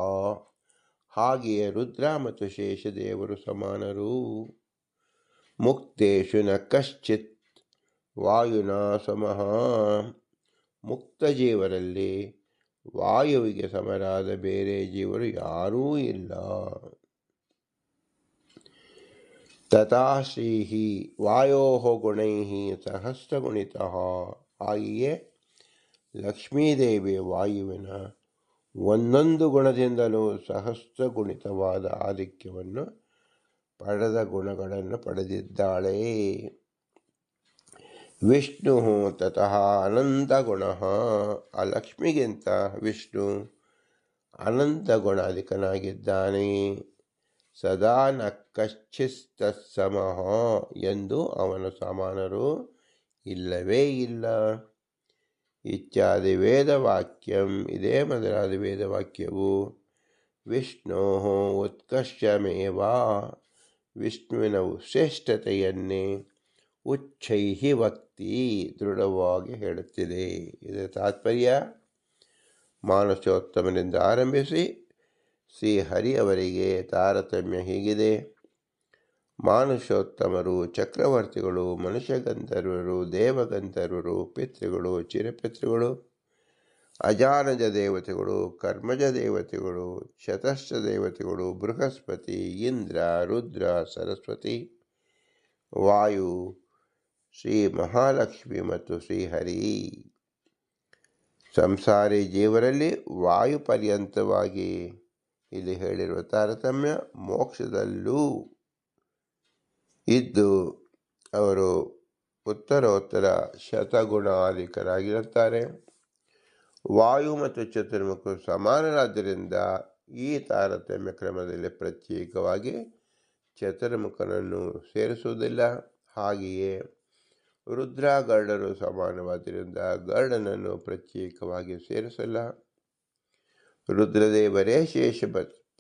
ಹಾಗೆಯೇ ರುದ್ರ ಮತ್ತು ಶೇಷದೇವರು ಸಮಾನರು. ಮುಕ್ತೇಶು ನ ಕಶ್ಚಿತ್ ವಾಯುನಾ ಸಮಃ ಮುಕ್ತ ಜೀವರಲ್ಲಿ ವಾಯುವಿಗೆ ಸಮರಾದ ಬೇರೆ ಜೀವರು ಯಾರೂ ಇಲ್ಲ. ತಥಾ ಶ್ರೀಃ ವಾಯೋಃ ಗುಣೈಃ ಸಹಸ್ರಗುಣಿತಃ ಹಾಗೆಯೇ ಲಕ್ಷ್ಮೀದೇವಿ ವಾಯುವಿನ ಒಂದೊಂದು ಗುಣದಿಂದಲೂ ಸಹಸ್ರಗುಣಿತವಾದ ಆಧಿಕ್ಯವನ್ನು ಪಡೆದ ಗುಣಗಳನ್ನು ಪಡೆದಿದ್ದಾಳೆ. ವಿಷ್ಣು ತತಃ ಅನಂತ ಗುಣ ಆ ಲಕ್ಷ್ಮಿಗಿಂತ ವಿಷ್ಣು ಅನಂತ ಗುಣಾಧಿಕನಾಗಿದ್ದಾನೆ. ಸದಾ ನ ಕಶ್ಚಿತ್ತತ್ಸಮಃ ಎಂದು ಅವನ ಸಮಾನರು ಇಲ್ಲವೇ ಇಲ್ಲ. ಇತ್ಯಾದಿ ವೇದವಾಕ್ಯಂ ಇದೇ ಮೊದಲಾದ ವೇದವಾಕ್ಯವು ವಿಷ್ಣೋ ಉತ್ಕರ್ಷಮೇವ ವಿಷ್ಣುವಿನ ಶ್ರೇಷ್ಠತೆಯನ್ನೇ ಉಚ್ಚೈಹಿ ವಕ್ತಿ ದೃಢವಾಗಿ ಹೇಳುತ್ತಿದೆ. ಇದರ ತಾತ್ಪರ್ಯ ಮಾನಸೋತ್ತಮನಿಂದ ಆರಂಭಿಸಿ ಶ್ರೀಹರಿಯವರೆಗೆ ತಾರತಮ್ಯ ಹೀಗಿದೆ. ಮಾನುಷೋತ್ತಮರು, ಚಕ್ರವರ್ತಿಗಳು, ಮನುಷ್ಯಗಂಧರ್ವರು, ದೇವಗಂಧರ್ವರು, ಪಿತೃಗಳು, ಚಿರಪಿತೃಗಳು, ಅಜಾನಜ ದೇವತೆಗಳು, ಕರ್ಮಜ ದೇವತೆಗಳು, ಶತಸ್ಥ ದೇವತೆಗಳು, ಬೃಹಸ್ಪತಿ, ಇಂದ್ರ, ರುದ್ರ, ಸರಸ್ವತಿ, ವಾಯು, ಶ್ರೀ ಮಹಾಲಕ್ಷ್ಮಿ ಮತ್ತು ಶ್ರೀಹರಿ. ಸಂಸಾರಿ ಜೀವರಲ್ಲಿ ವಾಯು ಪರ್ಯಂತವಾಗಿ ಇಲ್ಲಿ ಹೇಳಿರುವ ತಾರತಮ್ಯ ಮೋಕ್ಷದಲ್ಲೂ ಇದ್ದು ಅವರು ಉತ್ತರೋತ್ತರ ಶತಗುಣಾಧಿಕರಾಗಿರುತ್ತಾರೆ. ವಾಯು ಮತ್ತು ಚತುರ್ಮುಖರು ಸಮಾನರಾದ್ದರಿಂದ ಈ ತಾರತಮ್ಯ ಕ್ರಮದಲ್ಲಿ ಪ್ರತ್ಯೇಕವಾಗಿ ಚತುರ್ಮುಖನನ್ನು ಸೇರಿಸುವುದಿಲ್ಲ. ಹಾಗೆಯೇ ರುದ್ರ ಗರುಡರು ಸಮಾನವಾದ್ದರಿಂದ ಗರುಡನನ್ನು ಪ್ರತ್ಯೇಕವಾಗಿ ಸೇರಿಸಲ್ಲ. ರುದ್ರದೇವರೇ ಶೇಷ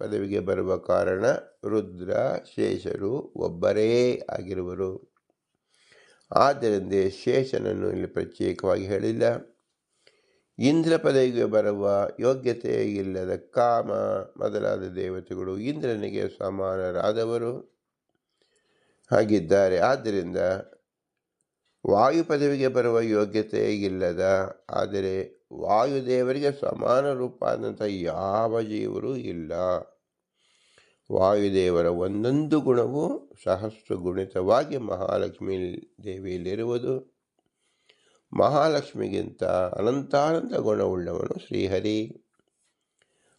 ಪದವಿಗೆ ಬರುವ ಕಾರಣ ರುದ್ರ ಶೇಷರು ಒಬ್ಬರೇ ಆಗಿರುವರು. ಆದ್ದರಿಂದ ಶೇಷನನ್ನು ಇಲ್ಲಿ ಪ್ರತ್ಯೇಕವಾಗಿ ಹೇಳಿಲ್ಲ. ಇಂದ್ರ ಪದವಿಗೆ ಬರುವ ಯೋಗ್ಯತೆ ಇಲ್ಲದ ಕಾಮ ಮೊದಲಾದ ದೇವತೆಗಳು ಇಂದ್ರನಿಗೆ ಸಮಾನರಾದವರು ಆಗಿದ್ದಾರೆ. ಆದ್ದರಿಂದ ವಾಯು ಪದವಿಗೆ ಬರುವ ಯೋಗ್ಯತೆ ಇಲ್ಲದ ಆದರೆ ವಾಯುದೇವರಿಗೆ ಸಮಾನ ರೂಪಾದಂಥ ಯಾವ ಜೀವರು ಇಲ್ಲ. ವಾಯುದೇವರ ಒಂದೊಂದು ಗುಣವು ಸಹಸ್ರ ಗುಣಿತವಾಗಿ ಮಹಾಲಕ್ಷ್ಮೀ ದೇವಿಯಲ್ಲಿರುವುದು. ಮಹಾಲಕ್ಷ್ಮಿಗಿಂತ ಅನಂತಾನಂತ ಗುಣವುಳ್ಳವನು ಶ್ರೀಹರಿ.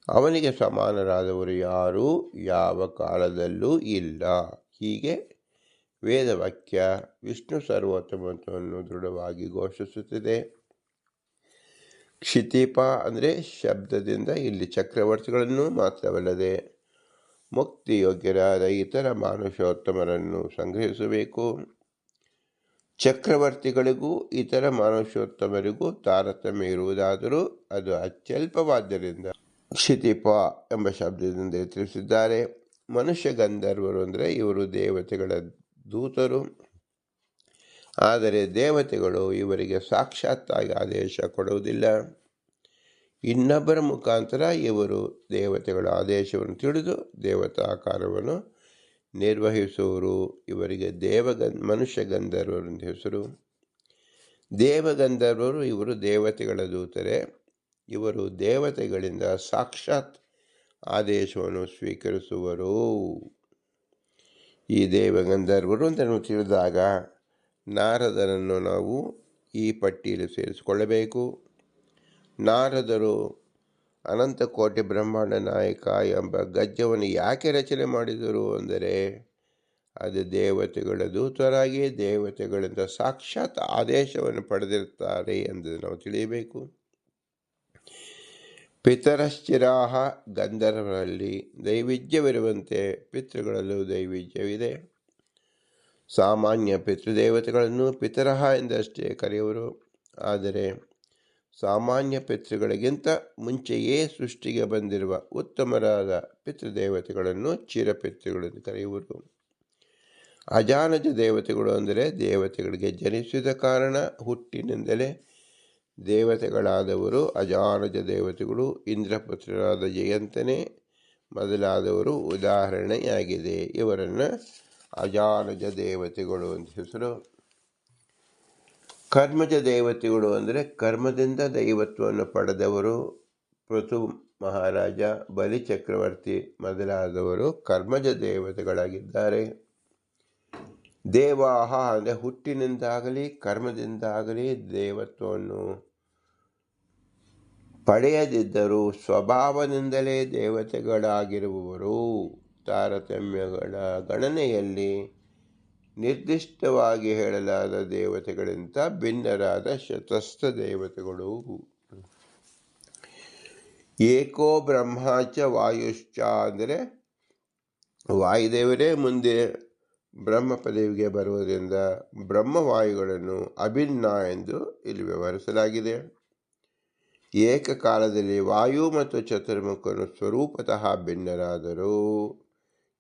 ಅವನಿಗೆ ಸಮಾನರಾದವರು ಯಾರೂ ಯಾವ ಕಾಲದಲ್ಲೂ ಇಲ್ಲ. ಹೀಗೆ ವೇದವಾಕ್ಯ ವಿಷ್ಣು ಸರ್ವೋತ್ತಮತ್ವವನ್ನು ದೃಢವಾಗಿ ಘೋಷಿಸುತ್ತಿದೆ. ಕ್ಷಿತಿಪ ಅಂದರೆ ಶಬ್ದದಿಂದ ಇಲ್ಲಿ ಚಕ್ರವರ್ತಿಗಳನ್ನು ಮಾತ್ರವಲ್ಲದೆ ಮುಕ್ತಿಯೋಗ್ಯರಾದ ಇತರ ಮಾನುಷೋತ್ತಮರನ್ನು ಸಂಗ್ರಹಿಸಬೇಕು. ಚಕ್ರವರ್ತಿಗಳಿಗೂ ಇತರ ಮಾನುಷೋತ್ತಮರಿಗೂ ತಾರತಮ್ಯ ಇರುವುದಾದರೂ ಅದು ಅತ್ಯಲ್ಪವಾದ್ದರಿಂದ ಕ್ಷಿತಿಪ ಎಂಬ ಶಬ್ದದಿಂದ ತಿಳಿಸಿದ್ದಾರೆ. ಮನುಷ್ಯ ಗಂಧರ್ವರು ಅಂದರೆ ಇವರು ದೇವತೆಗಳ ದೂತರು. ಆದರೆ ದೇವತೆಗಳು ಇವರಿಗೆ ಸಾಕ್ಷಾತ್ತಾಗಿ ಆದೇಶ ಕೊಡುವುದಿಲ್ಲ. ಇನ್ನೊಬ್ಬರ ಮುಖಾಂತರ ಇವರು ದೇವತೆಗಳ ಆದೇಶವನ್ನು ತಿಳಿದು ದೇವತಾಕಾರವನ್ನು ನಿರ್ವಹಿಸುವರು. ಇವರಿಗೆ ಮನುಷ್ಯ ಗಂಧರ್ವರು ಎಂದು ಹೆಸರು. ದೇವಗಂಧರ್ವರು ಇವರು ದೇವತೆಗಳ ದೂತರೆ. ಇವರು ದೇವತೆಗಳಿಂದ ಸಾಕ್ಷಾತ್ ಆದೇಶವನ್ನು ಸ್ವೀಕರಿಸುವರು. ಈ ದೇವಗಂಧರ್ವರು ಅಂತ ನಾವು ತಿಳಿದಾಗ ನಾರದರನ್ನು ನಾವು ಈ ಪಟ್ಟಿಯಲ್ಲಿ ಸೇರಿಸಿಕೊಳ್ಳಬೇಕು. ನಾರದರು ಅನಂತಕೋಟಿ ಬ್ರಹ್ಮಾಂಡ ನಾಯಕ ಎಂಬ ಗದ್ಯವನ್ನು ಯಾಕೆ ರಚನೆ ಮಾಡಿದರು ಅಂದರೆ ಅದು ದೇವತೆಗಳ ದೂತರಾಗಿ ದೇವತೆಗಳಿಂದ ಸಾಕ್ಷಾತ್ ಆದೇಶವನ್ನು ಪಡೆದಿರುತ್ತಾರೆ ಎಂದು ನಾವು ತಿಳಿಯಬೇಕು. ಪಿತರಶ್ಚಿರಾಹ ಗಂಧರ್ವರಲ್ಲಿ ದೈವಿಜ್ಯವಿರುವಂತೆ ಪಿತೃಗಳಲ್ಲೂ ದೈವಿಜ್ಯವಿದೆ. ಸಾಮಾನ್ಯ ಪಿತೃದೇವತೆಗಳನ್ನು ಪಿತರಹ ಎಂದಷ್ಟೇ ಕರೆಯುವರು. ಆದರೆ ಸಾಮಾನ್ಯ ಪಿತೃಗಳಿಗಿಂತ ಮುಂಚೆಯೇ ಸೃಷ್ಟಿಗೆ ಬಂದಿರುವ ಉತ್ತಮರಾದ ಪಿತೃದೇವತೆಗಳನ್ನು ಚಿರಪಿತೃಗಳೆಂದು ಕರೆಯುವರು. ಅಜಾನಜ ದೇವತೆಗಳು ಅಂದರೆ ದೇವತೆಗಳಿಗೆ ಜನಿಸಿದ ಕಾರಣ ಹುಟ್ಟಿನಿಂದಲೇ ದೇವತೆಗಳಾದವರು ಅಜಾನಜ ದೇವತೆಗಳು. ಇಂದ್ರಪುತ್ರರಾದ ಜಯಂತನೇ ಮೊದಲಾದವರು ಉದಾಹರಣೆಯಾಗಿದೆ. ಇವರನ್ನು ಅಜಾನಜ ದೇವತೆಗಳು ಅಂತ ಹೆಸರು. ಕರ್ಮಜ ದೇವತೆಗಳು ಅಂದರೆ ಕರ್ಮದಿಂದ ದೈವತ್ವವನ್ನು ಪಡೆದವರು. ಪೃಥು ಮಹಾರಾಜ, ಬಲಿ ಚಕ್ರವರ್ತಿ ಮೊದಲಾದವರು ಕರ್ಮಜ ದೇವತೆಗಳಾಗಿದ್ದಾರೆ. ದೇವಾಹ ಅಂದರೆ ಹುಟ್ಟಿನಿಂದಾಗಲಿ ಕರ್ಮದಿಂದಾಗಲಿ ದೇವತ್ವವನ್ನು ಪಡೆಯದಿದ್ದರೂ ಸ್ವಭಾವದಿಂದಲೇ ದೇವತೆಗಳಾಗಿರುವವರು. ತಾರತಮ್ಯಗಳ ಗಣನೆಯಲ್ಲಿ ನಿರ್ದಿಷ್ಟವಾಗಿ ಹೇಳಲಾದ ದೇವತೆಗಳಿಂದ ಭಿನ್ನರಾದ ಶತಸ್ಥ ದೇವತೆಗಳು. ಏಕೋ ಬ್ರಹ್ಮಾಚ ವಾಯುಶ್ಚ ಅಂದರೆ ವಾಯುದೇವರೇ ಮುಂದೆ ಬ್ರಹ್ಮ ಪದವಿಗೆ ಬರುವುದರಿಂದ ಬ್ರಹ್ಮವಾಯುಗಳನ್ನು ಅಭಿನ್ನ ಎಂದು ಇಲ್ಲಿ ವ್ಯವಹರಿಸಲಾಗಿದೆ. ಏಕಕಾಲದಲ್ಲಿ ವಾಯು ಮತ್ತು ಚತುರ್ಮುಖನು ಸ್ವರೂಪತಃ ಭಿನ್ನರಾದರೂ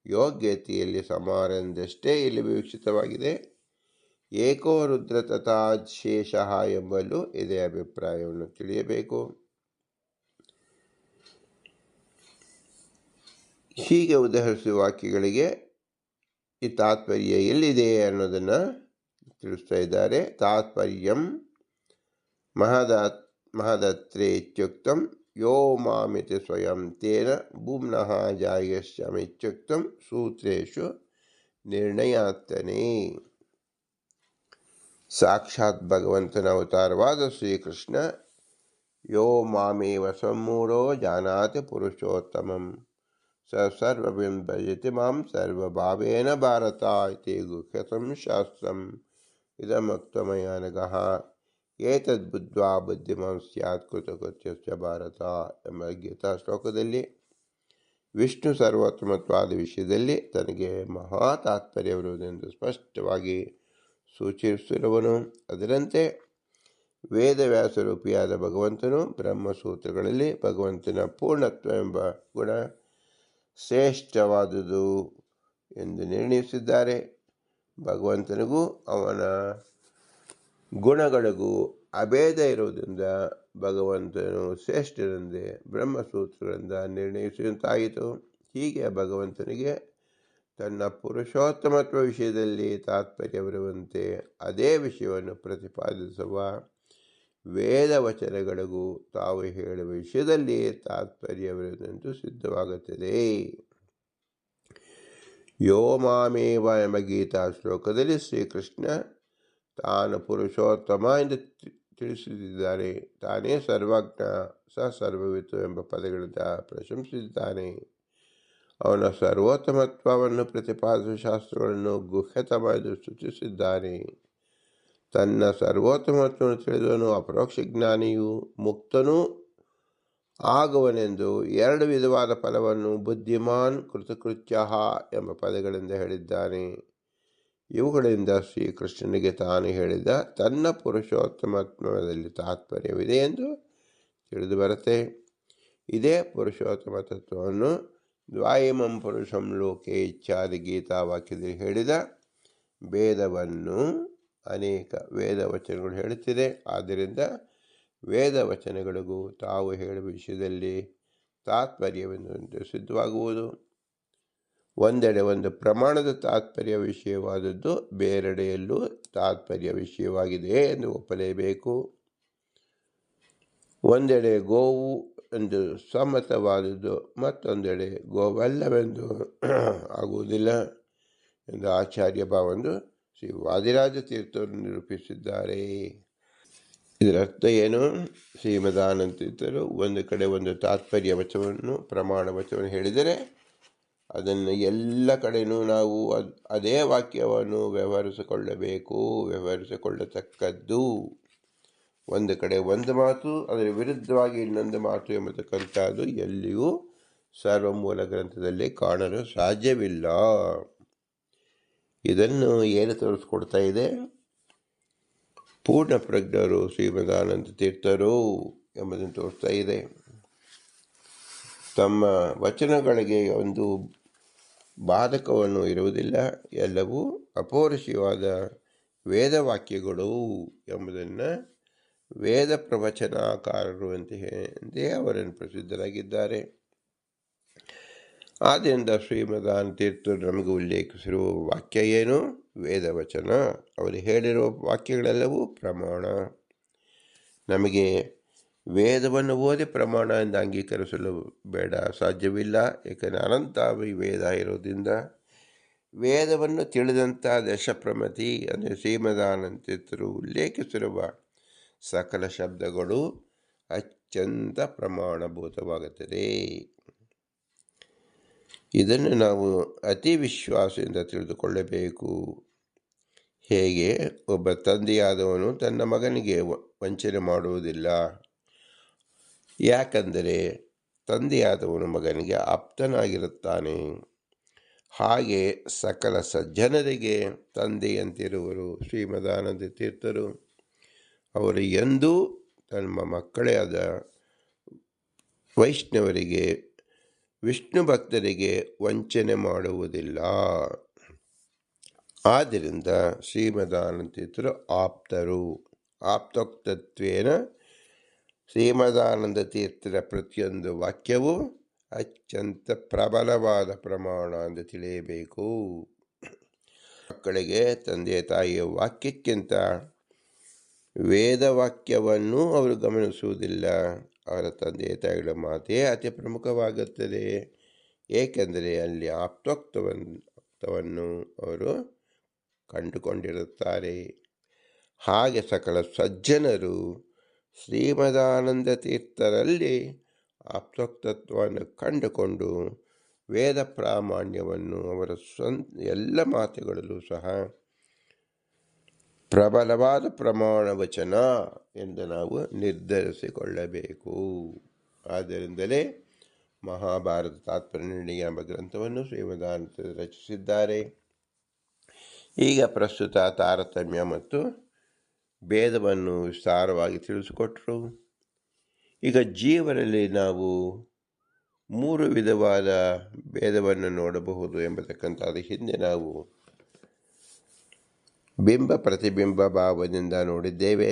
ಯೋಗ್ಯತೆಯಲ್ಲಿ ಸಮಾನವೆಂದಷ್ಟೇ ಇಲ್ಲಿ ವಿವಕ್ಷಿತವಾಗಿದೆ. ಏಕೋ ರುದ್ರ ತಥಾ ಶೇಷಃ ಎಂಬಲ್ಲೂ ಇದೇ ಅಭಿಪ್ರಾಯವನ್ನು ತಿಳಿಯಬೇಕು. ಹೀಗೆ ಉದಾಹರಿಸುವ ವಾಕ್ಯಗಳಿಗೆ ಈ ತಾತ್ಪರ್ಯ ಎಲ್ಲಿದೆ ಅನ್ನೋದನ್ನು ತಿಳಿಸ್ತಾ ಇದ್ದಾರೆ. ತಾತ್ಪರ್ಯಂ ಮಹದತ್ರೆ ಇತ್ಯುಕ್ತಂ ಯೋ ಮಾಮಿತಿ ಸ್ವಯಂ ತೇನ ಭೂಮ್ನಃ ಜಾಯಸ್ಯಾಮಿತ್ಯುಕ್ತಂ ಸೂತ್ರೇಷು ನಿರ್ಣಯಾತ್ತನೇ. ಸಾಕ್ಷಾತ್ ಭಗವಂತನ ಅವತಾರವಾದ ಶ್ರೀಕೃಷ್ಣ ಯೋ ಮಾಮೇವ ಸಮ್ಮೂಢೋ ಜಾನಾತಿ ಪುರುಷೋತ್ತಮಂ ಸ ಸರ್ವವಿಂ ಭಜತಿ ಮಾಂ ಸರ್ವಭಾವೇನ ಭಾರತ ಇತಿ ಗುಹ್ಯತಂ ಶಾಸ್ತ್ರಂ ಇದಮುಕ್ತಮಯ ನಘಃ ಏತದ್ಬುದ್ಧ್ವಾ ಬುದ್ಧಿಮಾನ್ ಸ್ಯಾತ್ ಕೃತಕೃತ್ಯಸ್ಯ ಭಾರತ ಎಂಬ ಗೀತಾ ಶ್ಲೋಕದಲ್ಲಿ ವಿಷ್ಣು ಸರ್ವೋತ್ತಮತ್ವಾದ ವಿಷಯದಲ್ಲಿ ತನಗೆ ಮಹಾ ತಾತ್ಪರ್ಯವಿರುವುದೆಂದು ಸ್ಪಷ್ಟವಾಗಿ ಸೂಚಿಸಿರುವನು. ಅದರಂತೆ ವೇದವ್ಯಾಸರೂಪಿಯಾದ ಭಗವಂತನು ಬ್ರಹ್ಮಸೂತ್ರಗಳಲ್ಲಿ ಭಗವಂತನ ಪೂರ್ಣತ್ವ ಎಂಬ ಗುಣ ಶ್ರೇಷ್ಠವಾದುದು ಎಂದು ನಿರ್ಣಯಿಸಿದ್ದಾರೆ. ಭಗವಂತನಿಗೂ ಅವನ ಗುಣಗಳಿಗೂ ಅಭೇದ ಇರುವುದರಿಂದ ಭಗವಂತನು ಶ್ರೇಷ್ಠನೆಂದೇ ಬ್ರಹ್ಮಸೂತ್ರಗಳಿಂದ ನಿರ್ಣಯಿಸಿದಂತಾಯಿತು. ಹೀಗೆ ಭಗವಂತನಿಗೆ ತನ್ನ ಪುರುಷೋತ್ತಮತ್ವ ವಿಷಯದಲ್ಲಿ ತಾತ್ಪರ್ಯವಿರುವಂತೆ ಅದೇ ವಿಷಯವನ್ನು ಪ್ರತಿಪಾದಿಸುವ ವೇದವಚನಗಳಿಗೂ ತಾವು ಹೇಳುವ ವಿಷಯದಲ್ಲಿ ತಾತ್ಪರ್ಯವಿರುವುದೆಂದು ಸಿದ್ಧವಾಗುತ್ತದೆ. ಯೋ ಮಾಮೇವ ಎಂಬ ಗೀತಾ ಶ್ಲೋಕದಲ್ಲಿ ಶ್ರೀಕೃಷ್ಣ ತಾನು ಪುರುಷೋತ್ತಮ ಎಂದು ತಿಳಿಸುತ್ತಿದ್ದಾರೆ. ತಾನೇ ಸರ್ವಜ್ಞ ಸ ಸರ್ವವಿತ್ತು ಎಂಬ ಪದಗಳಿಂದ ಪ್ರಶಂಸಿಸಿದ್ದಾನೆ. ಅವನ ಸರ್ವೋತ್ತಮತ್ವವನ್ನು ಪ್ರತಿಪಾದಿಸುವ ಶಾಸ್ತ್ರಗಳನ್ನು ಗುಹ್ಯತಮ ಎಂದು ಸೂಚಿಸಿದ್ದಾನೆ. ತನ್ನ ಸರ್ವೋತ್ತಮತ್ವವನ್ನು ತಿಳಿದವನು ಅಪರೋಕ್ಷ ಜ್ಞಾನಿಯು ಮುಕ್ತನೂ ಆಗುವನೆಂದು ಎರಡು ವಿಧವಾದ ಫಲವನ್ನು ಬುದ್ಧಿಮಾನ್ ಕೃತಕೃತ್ಯ ಎಂಬ ಪದಗಳಿಂದ ಹೇಳಿದ್ದಾನೆ. ಇವುಗಳಿಂದ ಶ್ರೀಕೃಷ್ಣನಿಗೆ ತಾನು ಹೇಳಿದ ತನ್ನ ಪುರುಷೋತ್ತಮತ್ವದಲ್ಲಿ ತಾತ್ಪರ್ಯವಿದೆ ಎಂದು ತಿಳಿದು ಬರುತ್ತೆ. ಇದೇ ಪುರುಷೋತ್ತಮ ತತ್ವವನ್ನು ದ್ವಾಯಿಮಂ ಪುರುಷಂ ಲೋಕೆ ಇತ್ಯಾದಿ ಗೀತಾವಾಕ್ಯದಲ್ಲಿ ಹೇಳಿದ ಭೇದವನ್ನು ಅನೇಕ ವೇದವಚನಗಳು ಹೇಳುತ್ತಿದೆ. ಆದ್ದರಿಂದ ವೇದವಚನಗಳಿಗೂ ತಾವು ಹೇಳುವ ವಿಷಯದಲ್ಲಿ ತಾತ್ಪರ್ಯವೆಂದು ಸಿದ್ಧವಾಗುವುದು. ಒಂದೆಡೆ ಒಂದು ಪ್ರಮಾಣದ ತಾತ್ಪರ್ಯ ವಿಷಯವಾದದ್ದು ಬೇರೆಡೆಯಲ್ಲೂ ತಾತ್ಪರ್ಯ ವಿಷಯವಾಗಿದೆ ಎಂದು ಒಪ್ಪಲೇಬೇಕು. ಒಂದೆಡೆ ಗೋವು ಎಂದು ಸಮ್ಮತವಾದದ್ದು ಮತ್ತೊಂದೆಡೆ ಗೋವಲ್ಲವೆಂದು ಆಗುವುದಿಲ್ಲ ಎಂದು ಆಚಾರ್ಯ ಭಾವಂದು ಶ್ರೀ ವಾದಿರಾಜ ತೀರ್ಥರು ನಿರೂಪಿಸಿದ್ದಾರೆ. ಇದರ ಅರ್ಥ ಏನು? ಶ್ರೀಮದಾನಂದ ತೀರ್ಥರು ಒಂದು ಕಡೆ ಒಂದು ತಾತ್ಪರ್ಯ ವಚನವನ್ನು ಪ್ರಮಾಣ ವಚನವನ್ನು ಹೇಳಿದರೆ ಅದನ್ನು ಎಲ್ಲ ಕಡೆಯೂ ನಾವು ಅದೇ ವಾಕ್ಯವನ್ನು ವ್ಯವಹರಿಸಿಕೊಳ್ಳತಕ್ಕದ್ದು. ಒಂದು ಕಡೆ ಒಂದು ಮಾತು ಅದರ ವಿರುದ್ಧವಾಗಿ ಇನ್ನೊಂದು ಮಾತು ಎಂಬತಕ್ಕಂಥದ್ದು ಎಲ್ಲಿಯೂ ಸರ್ವಮೂಲ ಗ್ರಂಥದಲ್ಲಿ ಕಾಣಲು ಸಾಧ್ಯವಿಲ್ಲ. ಇದನ್ನು ಏನು ತೋರಿಸ್ಕೊಡ್ತಾ ಇದೆ? ಪೂರ್ಣ ಪ್ರಜ್ಞರು ಶ್ರೀಮದಾನಂದ ತೀರ್ಥರು ಎಂಬುದನ್ನು ತೋರಿಸ್ತಾ ಇದೆ. ತಮ್ಮ ವಚನಗಳಿಗೆ ಒಂದು ಬಾಧಕವನ್ನು ಇರುವುದಿಲ್ಲ, ಎಲ್ಲವೂ ಅಪೌರುಷವಾದ ವೇದವಾಕ್ಯಗಳು ಎಂಬುದನ್ನು ವೇದ ಪ್ರವಚನಕಾರರು ಎಂದೇ ಅವರನ್ನು ಪ್ರಸಿದ್ಧರಾಗಿದ್ದಾರೆ. ಆದ್ದರಿಂದ ಶ್ರೀಮದಾನಂದ ತೀರ್ಥರು ನಮಗೆ ಉಲ್ಲೇಖಿಸಿರುವ ವಾಕ್ಯ ಏನು? ವೇದವಚನ. ಅವರು ಹೇಳಿರುವ ವಾಕ್ಯಗಳೆಲ್ಲವೂ ಪ್ರಮಾಣ. ನಮಗೆ ವೇದವನ್ನು ಓದಿ ಪ್ರಮಾಣ ಎಂದು ಅಂಗೀಕರಿಸಲು ಸಾಧ್ಯವಿಲ್ಲ. ಏಕೆಂದರೆ ಅನಂತಾವಿ ವೇದ ಇರೋದ್ರಿಂದ ವೇದವನ್ನು ತಿಳಿದಂಥ ದಶಪ್ರಮತಿ ಅಂದರೆ ಶ್ರೀಮದಾನಂದ ತೀರ್ಥರು ಉಲ್ಲೇಖಿಸಿರುವ ಸಕಲ ಶಬ್ದಗಳು ಅತ್ಯಂತ ಪ್ರಮಾಣಭೂತವಾಗುತ್ತದೆ. ಇದನ್ನು ನಾವು ಅತಿ ವಿಶ್ವಾಸದಿಂದ ತಿಳಿದುಕೊಳ್ಳಬೇಕು. ಹೇಗೆ ಒಬ್ಬ ತಂದೆಯಾದವನು ತನ್ನ ಮಗನಿಗೆ ವಂಚನೆ ಮಾಡುವುದಿಲ್ಲ, ಯಾಕಂದರೆ ತಂದೆಯಾದವನು ಮಗನಿಗೆ ಆಪ್ತನಾಗಿರುತ್ತಾನೆ. ಹಾಗೆ ಸಕಲ ಸಜ್ಜನರಿಗೆ ತಂದೆಯಂತಿರುವರು ಶ್ರೀಮದಾನಂದ ತೀರ್ಥರು. ಅವರು ಎಂದೂ ತಮ್ಮ ಮಕ್ಕಳೇ ಆದ ವೈಷ್ಣವರಿಗೆ, ವಿಷ್ಣು ಭಕ್ತರಿಗೆ ವಂಚನೆ ಮಾಡುವುದಿಲ್ಲ. ಆದ್ದರಿಂದ ಶ್ರೀಮದಾನಂದ ತೀರ್ಥರು ಆಪ್ತರು. ಆಪ್ತೋಕ್ತತ್ವೇನ ಶ್ರೀಮದಾನಂದ ತೀರ್ಥರ ಪ್ರತಿಯೊಂದು ವಾಕ್ಯವೂ ಅತ್ಯಂತ ಪ್ರಬಲವಾದ ಪ್ರಮಾಣ ಎಂದು ತಿಳಿಯಬೇಕು. ಮಕ್ಕಳಿಗೆ ತಂದೆ ತಾಯಿಯ ವಾಕ್ಯಕ್ಕಿಂತ ವೇದವಾಕ್ಯವನ್ನು ಅವರು ಗಮನಿಸುವುದಿಲ್ಲ. ಅವರ ತಂದೆ ತಾಯಿಗಳ ಮಾತೇ ಅತಿ ಪ್ರಮುಖವಾಗುತ್ತದೆ. ಏಕೆಂದರೆ ಅಲ್ಲಿ ಆಪ್ತೋಕ್ತವನ್ನು ಅವರು ಕಂಡುಕೊಂಡಿರುತ್ತಾರೆ. ಹಾಗೆ ಸಕಲ ಸಜ್ಜನರು ಶ್ರೀಮದಾನಂದ ತೀರ್ಥರಲ್ಲಿ ಆಪ್ತೋಕ್ತತ್ವವನ್ನು ಕಂಡುಕೊಂಡು ವೇದ ಪ್ರಾಮಾಣ್ಯವನ್ನು ಅವರ ಎಲ್ಲ ಮಾತುಗಳಲ್ಲೂ ಸಹ ಪ್ರಬಲವಾದ ಪ್ರಮಾಣ ವಚನ ಎಂದು ನಾವು ನಿರ್ಧರಿಸಿಕೊಳ್ಳಬೇಕು. ಆದ್ದರಿಂದಲೇ ಮಹಾಭಾರತ ತಾತ್ಪರ್ಯ ನಿರ್ಣಯ ಎಂಬ ಗ್ರಂಥವನ್ನು ಶ್ರೀಮದಾನಂದ ರಚಿಸಿದ್ದಾರೆ. ಈಗ ಪ್ರಸ್ತುತ ತಾರತಮ್ಯ ಮತ್ತು ಭೇದವನ್ನು ವಿಸ್ತಾರವಾಗಿ ತಿಳಿಸಿಕೊಟ್ಟರು. ಈಗ ಜೀವರಲ್ಲಿ ನಾವು 3 ವಿಧವಾದ ಭೇದವನ್ನು ನೋಡಬಹುದು ಎಂಬತಕ್ಕಂಥದ್ದು ಹಿಂದೆ ನಾವು ಬಿಂಬ ಪ್ರತಿಬಿಂಬ ಭಾವದಿಂದ ನೋಡಿದ್ದೇವೆ.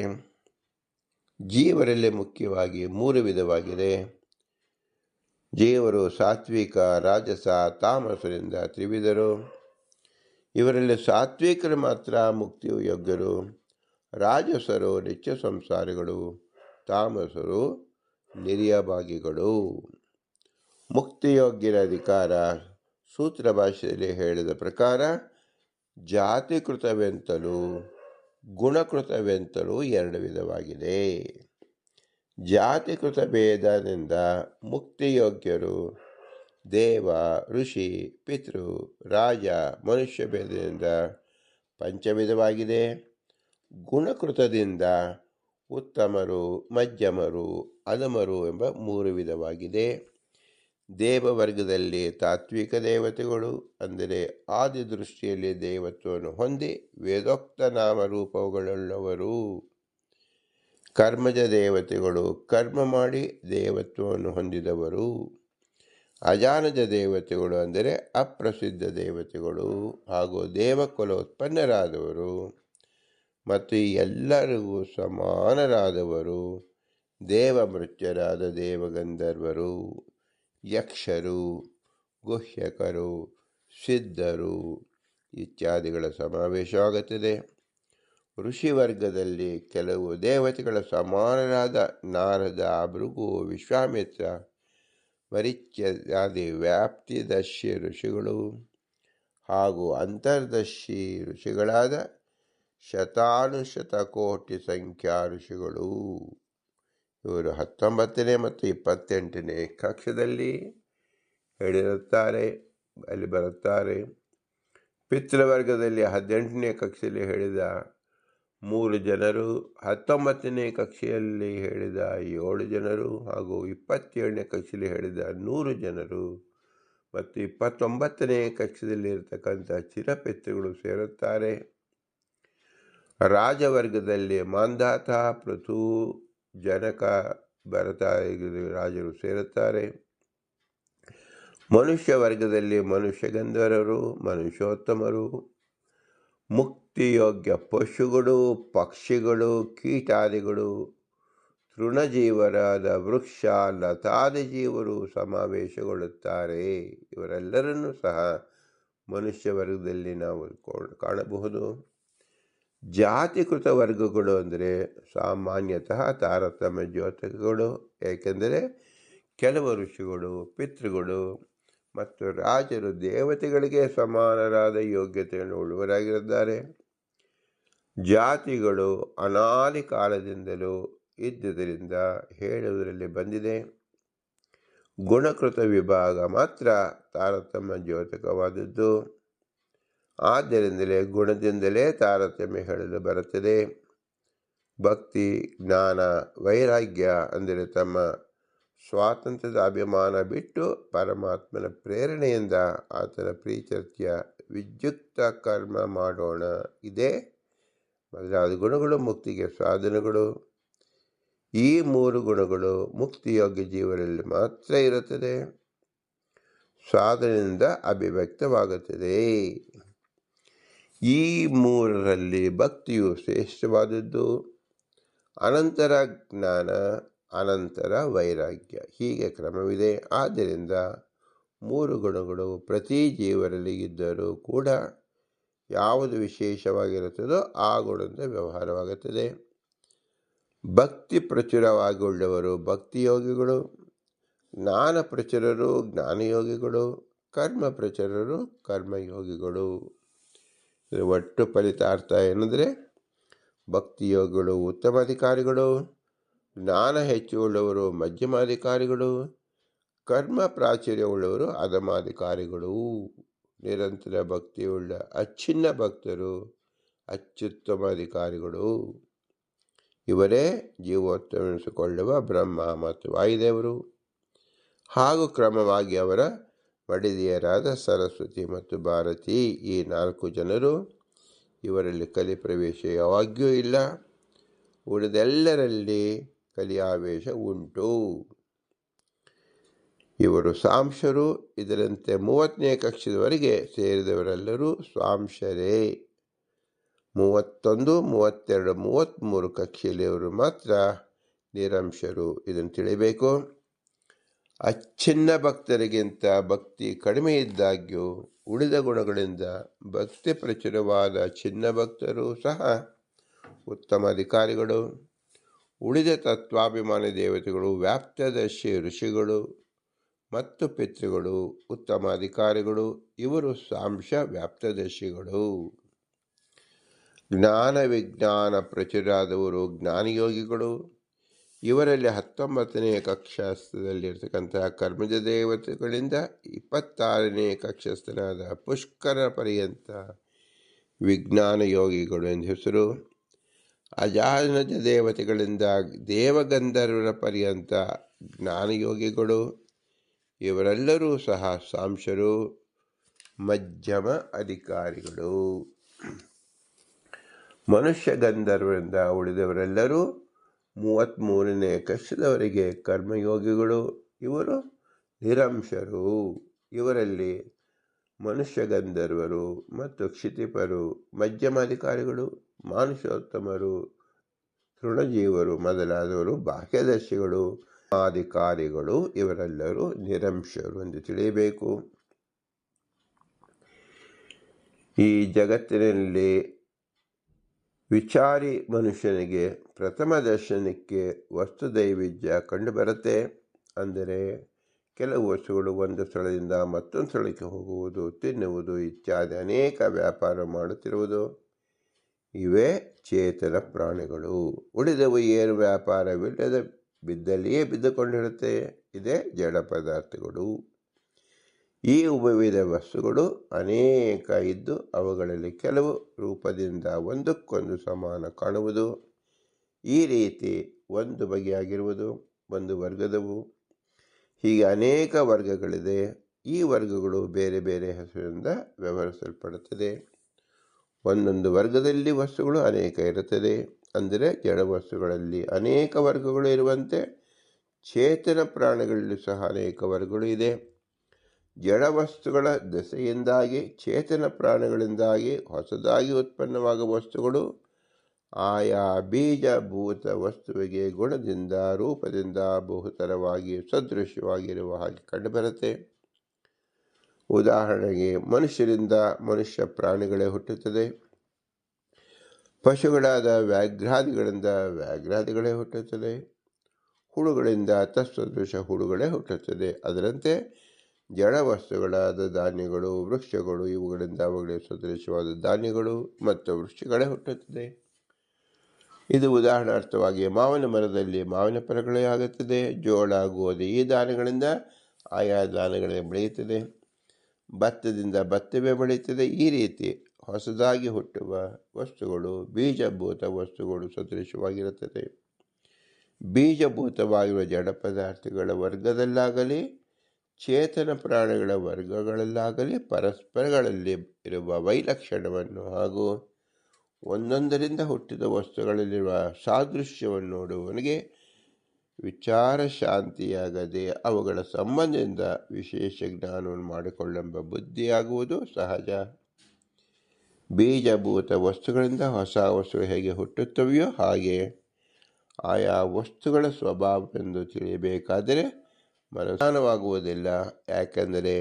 ಜೀವರಲ್ಲಿ ಮುಖ್ಯವಾಗಿ 3 ವಿಧವಾಗಿದೆ. ಜೀವರು ಸಾತ್ವಿಕ, ರಾಜಸ, ತಾಮಸರಿಂದ ತ್ರಿವಿಧರು. ಇವರಲ್ಲಿ ಸಾತ್ವಿಕರು ಮಾತ್ರ ಮುಕ್ತಿಯು ಯೋಗ್ಯರು. ರಾಜಸರು ನಿತ್ಯ ಸಂಸಾರಿಗಳು, ತಾಮಸರು ನಿರ್ಯಭಾಗಿಗಳು. ಮುಕ್ತಿಯೋಗ್ಯರ ಅಧಿಕಾರ ಸೂತ್ರ ಭಾಷೆಯಲ್ಲಿ ಹೇಳಿದ ಪ್ರಕಾರ ಜಾತಿಕೃತವೆಂತಲೂ ಗುಣಕೃತವೆಂತಲೂ 2 ವಿಧವಾಗಿದೆ. ಜಾತಿಕೃತ ಭೇದದಿಂದ ಮುಕ್ತಿಯೋಗ್ಯರು ದೇವ, ಋಷಿ, ಪಿತೃ, ರಾಜ, ಮನುಷ್ಯ ಭೇದದಿಂದ 5 ವಿಧವಾಗಿದೆ. ಗುಣಕೃತದಿಂದ ಉತ್ತಮರು, ಮಧ್ಯಮರು, ಅಧಮರು ಎಂಬ 3 ವಿಧವಾಗಿದೆ. ದೇವವರ್ಗದಲ್ಲಿ ತಾತ್ವಿಕ ದೇವತೆಗಳು ಅಂದರೆ ಆದಿ ದೃಷ್ಟಿಯಲ್ಲಿ ದೇವತ್ವವನ್ನು ಹೊಂದಿ ವೇದೋಕ್ತ ನಾಮರೂಪಗಳುಳ್ಳವರು. ಕರ್ಮಜ ದೇವತೆಗಳು ಕರ್ಮ ಮಾಡಿ ದೇವತ್ವವನ್ನು ಹೊಂದಿದವರು. ಅಜಾನಜ ದೇವತೆಗಳು ಅಂದರೆ ಅಪ್ರಸಿದ್ಧ ದೇವತೆಗಳು ಹಾಗೂ ದೇವಕುಲೋತ್ಪನ್ನರಾದವರು ಮತ್ತು ಎಲ್ಲರಿಗೂ ಸಮಾನರಾದವರು. ದೇವಮೃತ್ಯರಾದ ದೇವಗಂಧರ್ವರು, ಯಕ್ಷರು, ಗುಹ್ಯಕರು, ಸಿದ್ಧರು ಇತ್ಯಾದಿಗಳ ಸಮಾವೇಶವಾಗುತ್ತದೆ. ಋಷಿವರ್ಗದಲ್ಲಿ ಕೆಲವು ದೇವತೆಗಳ ಸಮಾನರಾದ ನಾರದ, ಭೃಗು, ವಿಶ್ವಾಮಿತ್ರ, ಮರೀಚ್ಯಾದಿ ವ್ಯಾಪ್ತಿದರ್ಶಿ ಋಷಿಗಳು ಹಾಗೂ ಅಂತರ್ದರ್ಶಿ ಋಷಿಗಳಾದ ಶತಾನುಶತಕೋಟಿ ಸಂಖ್ಯಾ ಋಷಿಗಳು. ಇವರು 19ನೇ ಮತ್ತು 28ನೇ ಕಕ್ಷದಲ್ಲಿ ಹೇಳಿರುತ್ತಾರೆ, ಅಲ್ಲಿ ಬರುತ್ತಾರೆ. ಪಿತೃವರ್ಗದಲ್ಲಿ 18ನೇ ಕಕ್ಷೆಯಲ್ಲಿ ಹೇಳಿದ 3 ಜನರು, 19ನೇ ಕಕ್ಷೆಯಲ್ಲಿ ಹೇಳಿದ 7 ಜನರು ಹಾಗೂ 27ನೇ ಕಕ್ಷೆಯಲ್ಲಿ ಹೇಳಿದ 100 ಜನರು ಮತ್ತು 29ನೇ ಕಕ್ಷೆಯಲ್ಲಿ ಇರತಕ್ಕಂಥ ಚಿರಪಿತೃಗಳು ಸೇರುತ್ತಾರೆ. ರಾಜವರ್ಗದಲ್ಲಿ ಮಾಂಧಾತ, ಪೃಥು, ಜನಕ, ಭರತ ರಾಜರು ಸೇರುತ್ತಾರೆ. ಮನುಷ್ಯ ವರ್ಗದಲ್ಲಿ ಮನುಷ್ಯ ಗಂಧರ್ವರು, ಮನುಷ್ಯೋತ್ತಮರು, ಮುಕ್ತಿಯೋಗ್ಯ ಪಶುಗಳು, ಪಕ್ಷಿಗಳು, ಕೀಟಾದಿಗಳು, ತೃಣಜೀವರಾದ ವೃಕ್ಷ, ಲತಾದಿ ಜೀವರು ಸಮಾವೇಶಗೊಳ್ಳುತ್ತಾರೆ. ಇವರೆಲ್ಲರನ್ನೂ ಸಹ ಮನುಷ್ಯ ವರ್ಗದಲ್ಲಿ ನಾವು ಕಾಣಬಹುದು. ಜಾತಿಕೃತ ವರ್ಗಗಳು ಅಂದರೆ ಸಾಮಾನ್ಯತಃ ತಾರತಮ್ಯ ದ್ಯೋತಕಗಳು. ಏಕೆಂದರೆ ಕೆಲವು ಋಷಿಗಳು, ಪಿತೃಗಳು ಮತ್ತು ರಾಜರು ದೇವತೆಗಳಿಗೆ ಸಮಾನರಾದ ಯೋಗ್ಯತೆಯನ್ನು ಉಳ್ಳವರಾಗಿದ್ದಾರೆ. ಜಾತಿಗಳು ಅನಾದಿ ಕಾಲದಿಂದಲೂ ಇದ್ದುದರಿಂದ ಹೇಳುವುದರಲ್ಲಿ ಬಂದಿದೆ. ಗುಣಕೃತ ವಿಭಾಗ ಮಾತ್ರ ತಾರತಮ್ಯ ದ್ಯೋತಕವಾದದ್ದು. ಆದ್ದರಿಂದಲೇ ಗುಣದಿಂದಲೇ ತಾರತಮ್ಯ ಹೇಳಲು ಬರುತ್ತದೆ. ಭಕ್ತಿ, ಜ್ಞಾನ, ವೈರಾಗ್ಯ ಅಂದರೆ ತಮ್ಮ ಸ್ವಾತಂತ್ರ್ಯದ ಅಭಿಮಾನ ಬಿಟ್ಟು ಪರಮಾತ್ಮನ ಪ್ರೇರಣೆಯಿಂದ ಆತನ ಪ್ರೀತ್ಯರ್ಥ ವಿದ್ಯುಕ್ತ ಕರ್ಮ ಮಾಡೋಣ. ಇದೇ ಮೊದಲಾದ ಗುಣಗಳು ಮುಕ್ತಿಗೆ ಸಾಧನಗಳು. ಈ 3 ಗುಣಗಳು ಮುಕ್ತಿಯೋಗ್ಯ ಜೀವರಲ್ಲಿ ಮಾತ್ರ ಇರುತ್ತದೆ, ಸಾಧನೆಯಿಂದ ಅಭಿವ್ಯಕ್ತವಾಗುತ್ತದೆ. ಈ 3ರಲ್ಲಿ ಭಕ್ತಿಯು ಶ್ರೇಷ್ಠವಾದದ್ದು, ಅನಂತರ ಜ್ಞಾನ, ಅನಂತರ ವೈರಾಗ್ಯ, ಹೀಗೆ ಕ್ರಮವಿದೆ. ಆದ್ದರಿಂದ 3 ಗುಣಗಳು ಪ್ರತಿ ಜೀವರಲ್ಲಿ ಇದ್ದರೂ ಕೂಡ ಯಾವುದು ವಿಶೇಷವಾಗಿರುತ್ತದೋ ಆ ಗುಣದಿಂದ ವ್ಯವಹಾರವಾಗುತ್ತದೆ. ಭಕ್ತಿ ಪ್ರಚುರವಾಗಿ ಉಳ್ಳವರು ಭಕ್ತಿಯೋಗಿಗಳು, ಜ್ಞಾನ ಪ್ರಚುರರು ಜ್ಞಾನಯೋಗಿಗಳು, ಕರ್ಮ ಪ್ರಚುರರು ಕರ್ಮಯೋಗಿಗಳು. ಒಟ್ಟು ಫಲಿತಾರ್ಥ ಏನಂದರೆ ಭಕ್ತಿಯೋಗಿಗಳು ಉತ್ತಮಾಧಿಕಾರಿಗಳು, ಜ್ಞಾನ ಹೆಚ್ಚು ಉಳ್ಳವರು ಮಧ್ಯಮಾಧಿಕಾರಿಗಳು, ಕರ್ಮ ಪ್ರಾಚುರ್ಯವುಳ್ಳವರು ಅಧಮಾಧಿಕಾರಿಗಳು. ನಿರಂತರ ಭಕ್ತಿಯುಳ್ಳ ಅಚ್ಛಿನ್ನ ಭಕ್ತರು ಅತ್ಯುತ್ತಮ ಅಧಿಕಾರಿಗಳು. ಇವರೇ ಜೀವೋತ್ತಮಿಸಿಕೊಳ್ಳುವ ಬ್ರಹ್ಮ ಮತ್ತು ವಾಯುದೇವರು ಹಾಗೂ ಕ್ರಮವಾಗಿ ಅವರ ಮಡಿದಿಯರಾದ ಸರಸ್ವತಿ ಮತ್ತು ಭಾರತಿ. ಈ 4 ಜನರು. ಇವರಲ್ಲಿ ಕಲಿ ಪ್ರವೇಶ ಯಾವಾಗ್ಯೂ ಇಲ್ಲ. ಉಳಿದೆಲ್ಲರಲ್ಲಿ ಕಲಿಯಾವೇಶ ಉಂಟು. ಇವರು ಸಾಂಶರು. ಇದರಂತೆ 30ನೇ ಕಕ್ಷದವರೆಗೆ ಸೇರಿದವರೆಲ್ಲರೂ ಸ್ವಾಂಶರೇ. 31, 32, 33 ಕಕ್ಷೆಯಲ್ಲಿಯವರು ಮಾತ್ರ ನಿರಂಶರು. ಇದನ್ನು ತಿಳಿಬೇಕು. ಅಚ್ಛಿನ್ನ ಭಕ್ತರಿಗಿಂತ ಭಕ್ತಿ ಕಡಿಮೆ ಇದ್ದಾಗ್ಯೂ ಉಳಿದ ಗುಣಗಳಿಂದ ಭಕ್ತಿ ಪ್ರಚುರವಾದ ಚಿನ್ನ ಭಕ್ತರು ಸಹ ಉತ್ತಮ ಅಧಿಕಾರಿಗಳು. ಉಳಿದ ತತ್ವಾಭಿಮಾನಿ ದೇವತೆಗಳು, ವ್ಯಾಪ್ತದರ್ಶಿ ಋಷಿಗಳು ಮತ್ತು ಪಿತೃಗಳು ಉತ್ತಮ ಅಧಿಕಾರಿಗಳು. ಇವರು ಸಾಂಶ ವ್ಯಾಪ್ತದರ್ಶಿಗಳು. ಜ್ಞಾನ ವಿಜ್ಞಾನ ಪ್ರಚುರಾದವರು ಜ್ಞಾನಯೋಗಿಗಳು. ಇವರಲ್ಲಿ 19ನೇ ಕಕ್ಷಾಸ್ಥದಲ್ಲಿರ್ತಕ್ಕಂತಹ ಕರ್ಮಜ ದೇವತೆಗಳಿಂದ 26ನೇ ಕಕ್ಷಸ್ಥನಾದ ಪುಷ್ಕರ ಪರ್ಯಂತ ವಿಜ್ಞಾನ ಯೋಗಿಗಳು ಎಂದು ಹೆಸರು. ಅಜಾನಜ ದೇವತೆಗಳಿಂದ ದೇವಗಂಧರ್ವರ ಪರ್ಯಂತ ಜ್ಞಾನಯೋಗಿಗಳು. ಇವರೆಲ್ಲರೂ ಸಹ ಸಾಂಶರು, ಮಧ್ಯಮ ಅಧಿಕಾರಿಗಳು. ಮನುಷ್ಯ ಗಂಧರ್ವರಿಂದ ಉಳಿದವರೆಲ್ಲರೂ 33ನೇ ಕಕ್ಷದವರೆಗೆ ಕರ್ಮಯೋಗಿಗಳು. ಇವರು ನಿರಂಶರು. ಇವರಲ್ಲಿ ಮನುಷ್ಯ ಗಂಧರ್ವರು ಮತ್ತು ಕ್ಷಿತಿಪರು ಮಧ್ಯಮಾಧಿಕಾರಿಗಳು, ಮಾನುಷೋತ್ತಮರು, ತೃಣಜೀವರು ಮೊದಲಾದವರು ಬಾಹ್ಯದರ್ಶಿಗಳು, ಅಧಿಕಾರಿಗಳು. ಇವರೆಲ್ಲರೂ ನಿರಂಶರು ಎಂದು ತಿಳಿಯಬೇಕು. ಈ ಜಗತ್ತಿನಲ್ಲಿ ವಿಚಾರಿ ಮನುಷ್ಯನಿಗೆ ಪ್ರಥಮ ದರ್ಶನಕ್ಕೆ ವಸ್ತು ದೈವಿಧ್ಯ ಕಂಡುಬರುತ್ತೆ. ಅಂದರೆ ಕೆಲವು ವಸ್ತುಗಳು ಒಂದು ಸ್ಥಳದಿಂದ ಮತ್ತೊಂದು ಸ್ಥಳಕ್ಕೆ ಹೋಗುವುದು, ತಿನ್ನುವುದು ಇತ್ಯಾದಿ ಅನೇಕ ವ್ಯಾಪಾರ ಮಾಡುತ್ತಿರುವುದು. ಇವೇ ಚೇತನ ಪ್ರಾಣಿಗಳು. ಉಳಿದವು ಏನು ವ್ಯಾಪಾರವಿಲ್ಲದ ಬಿದ್ದಲ್ಲಿಯೇ ಬಿದ್ದುಕೊಂಡಿರುತ್ತೆ. ಇದೇ ಜಡ ಪದಾರ್ಥಗಳು. ಈ ವಿವಿಧ ವಸ್ತುಗಳು ಅನೇಕ ಇದ್ದು ಅವುಗಳಲ್ಲಿ ಕೆಲವು ರೂಪದಿಂದ ಒಂದಕ್ಕೊಂದು ಸಮಾನ ಕಾಣುವುದು. ಈ ರೀತಿ ಒಂದು ಬಗೆಯಾಗಿರುವುದು ಒಂದು ವರ್ಗದವು. ಹೀಗೆ ಅನೇಕ ವರ್ಗಗಳಿದೆ. ಈ ವರ್ಗಗಳು ಬೇರೆ ಬೇರೆ ಹೆಸರಿನಿಂದ ವ್ಯವಹರಿಸಲ್ಪಡುತ್ತದೆ. ಒಂದೊಂದು ವರ್ಗದಲ್ಲಿ ವಸ್ತುಗಳು ಅನೇಕ ಇರುತ್ತದೆ. ಅಂದರೆ ಜಡ ವಸ್ತುಗಳಲ್ಲಿ ಅನೇಕ ವರ್ಗಗಳು ಇರುವಂತೆ ಚೇತನ ಪ್ರಾಣಿಗಳಲ್ಲಿ ಸಹ ಅನೇಕ ವರ್ಗಗಳು ಇದೆ. ಜಡ ವಸ್ತುಗಳ ದೆಸೆಯಿಂದಾಗಿ ಚೇತನ ಪ್ರಾಣಿಗಳಿಂದಾಗಿ ಹೊಸದಾಗಿ ಉತ್ಪನ್ನವಾಗುವ ವಸ್ತುಗಳು ಆಯಾ ಬೀಜಭೂತ ವಸ್ತುವಿಗೆ ಗುಣದಿಂದ ರೂಪದಿಂದ ಬಹುತರವಾಗಿ ಸದೃಶ್ಯವಾಗಿರುವ ಹಾಗೆ ಕಂಡುಬರುತ್ತೆ. ಉದಾಹರಣೆಗೆ ಮನುಷ್ಯರಿಂದ ಮನುಷ್ಯ ಪ್ರಾಣಿಗಳೇ ಹುಟ್ಟುತ್ತದೆ. ಪಶುಗಳಾದ ವ್ಯಾಘ್ರಾದಿಗಳಿಂದ ವ್ಯಾಘ್ರಾದಿಗಳೇ ಹುಟ್ಟುತ್ತದೆ. ಹುಳುಗಳಿಂದ ತತ್ಸದೃಶ ಹುಳುಗಳೇ ಹುಟ್ಟುತ್ತದೆ. ಅದರಂತೆ ಜಡ ವಸ್ತುಗಳಾದ ಧಾನ್ಯಗಳು, ವೃಕ್ಷಗಳು, ಇವುಗಳಿಂದ ಅವುಗಳಿಗೆ ಸದೃಶವಾದ ಧಾನ್ಯಗಳು ಮತ್ತು ವೃಕ್ಷಗಳೇ ಹುಟ್ಟುತ್ತದೆ. ಇದು ಉದಾಹರಣಾರ್ಥವಾಗಿ ಮಾವಿನ ಮರದಲ್ಲಿ ಮಾವಿನ ಫಲಗಳೇ ಆಗುತ್ತದೆ. ಜೋಳ, ಗೋಧಿ ಈ ಧಾನ್ಯಗಳಿಂದ ಆಯಾ ಧಾನ್ಯಗಳೇ ಬೆಳೆಯುತ್ತದೆ. ಭತ್ತದಿಂದ ಭತ್ತವೇ ಬೆಳೆಯುತ್ತದೆ. ಈ ರೀತಿ ಹೊಸದಾಗಿ ಹುಟ್ಟುವ ವಸ್ತುಗಳು ಬೀಜಭೂತ ವಸ್ತುಗಳು ಸದೃಶವಾಗಿರುತ್ತದೆ. ಬೀಜಭೂತವಾಗಿರುವ ಜಡ ಪದಾರ್ಥಗಳ ವರ್ಗದಲ್ಲಾಗಲಿ ಚೇತನ ಪ್ರಾಣಿಗಳ ವರ್ಗಗಳಲ್ಲಾಗಲಿ ಪರಸ್ಪರಗಳಲ್ಲಿ ಇರುವ ವೈಲಕ್ಷಣ್ಯವನ್ನು ಹಾಗೂ ಒಂದೊಂದರಿಂದ ಹುಟ್ಟಿದ ವಸ್ತುಗಳಲ್ಲಿರುವ ಸಾದೃಶ್ಯವನ್ನು ನೋಡುವವನಿಗೆ ವಿಚಾರ ಶಾಂತಿಯಾಗದೆ ಅವುಗಳ ಸಂಬಂಧದಿಂದ ವಿಶೇಷ ಜ್ಞಾನವನ್ನು ಮಾಡಿಕೊಳ್ಳೆಂಬ ಬುದ್ಧಿಯಾಗುವುದು ಸಹಜ. ಬೀಜಭೂತ ವಸ್ತುಗಳಿಂದ ಹೊಸ ವಸ್ತುಗಳು ಹೇಗೆ ಹುಟ್ಟುತ್ತವೆಯೋ ಹಾಗೆ ಆಯಾ ವಸ್ತುಗಳ ಸ್ವಭಾವವೆಂದು ತಿಳಿಯಬೇಕಾದರೆ ಮನಸ್ಸಾನವಾಗುವುದಿಲ್ಲ. ಯಾಕೆಂದರೆ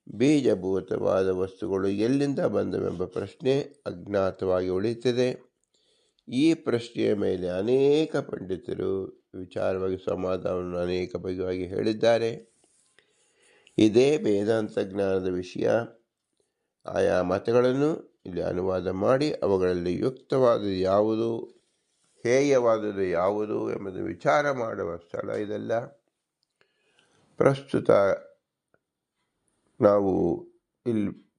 ಬೀಜಭೂತವಾದ ವಸ್ತುಗಳು ಎಲ್ಲಿಂದ ಬಂದವೆಂಬ ಪ್ರಶ್ನೆ ಅಜ್ಞಾತವಾಗಿ ಉಳಿಯುತ್ತದೆ. ಈ ಪ್ರಶ್ನೆಯ ಮೇಲೆ ಅನೇಕ ಪಂಡಿತರು ವಿಚಾರವಾಗಿ ಸಮಾಧಾನವನ್ನು ಅನೇಕ ಬಗೆಯಾಗಿ ಹೇಳಿದ್ದಾರೆ. ಇದೇ ವೇದಾಂತ ಜ್ಞಾನದ ವಿಷಯ. ಆಯಾ ಮತಗಳನ್ನು ಇಲ್ಲಿ ಅನುವಾದ ಮಾಡಿ ಅವುಗಳಲ್ಲಿ ಯುಕ್ತವಾದುದು ಯಾವುದು, ಹೇಯವಾದುದು ಯಾವುದು ಎಂಬುದನ್ನು ವಿಚಾರ ಮಾಡುವ ಸ್ಥಳ ಇದೆಲ್ಲ. ಪ್ರಸ್ತುತ ನಾವು ಇಲ್ಲಿ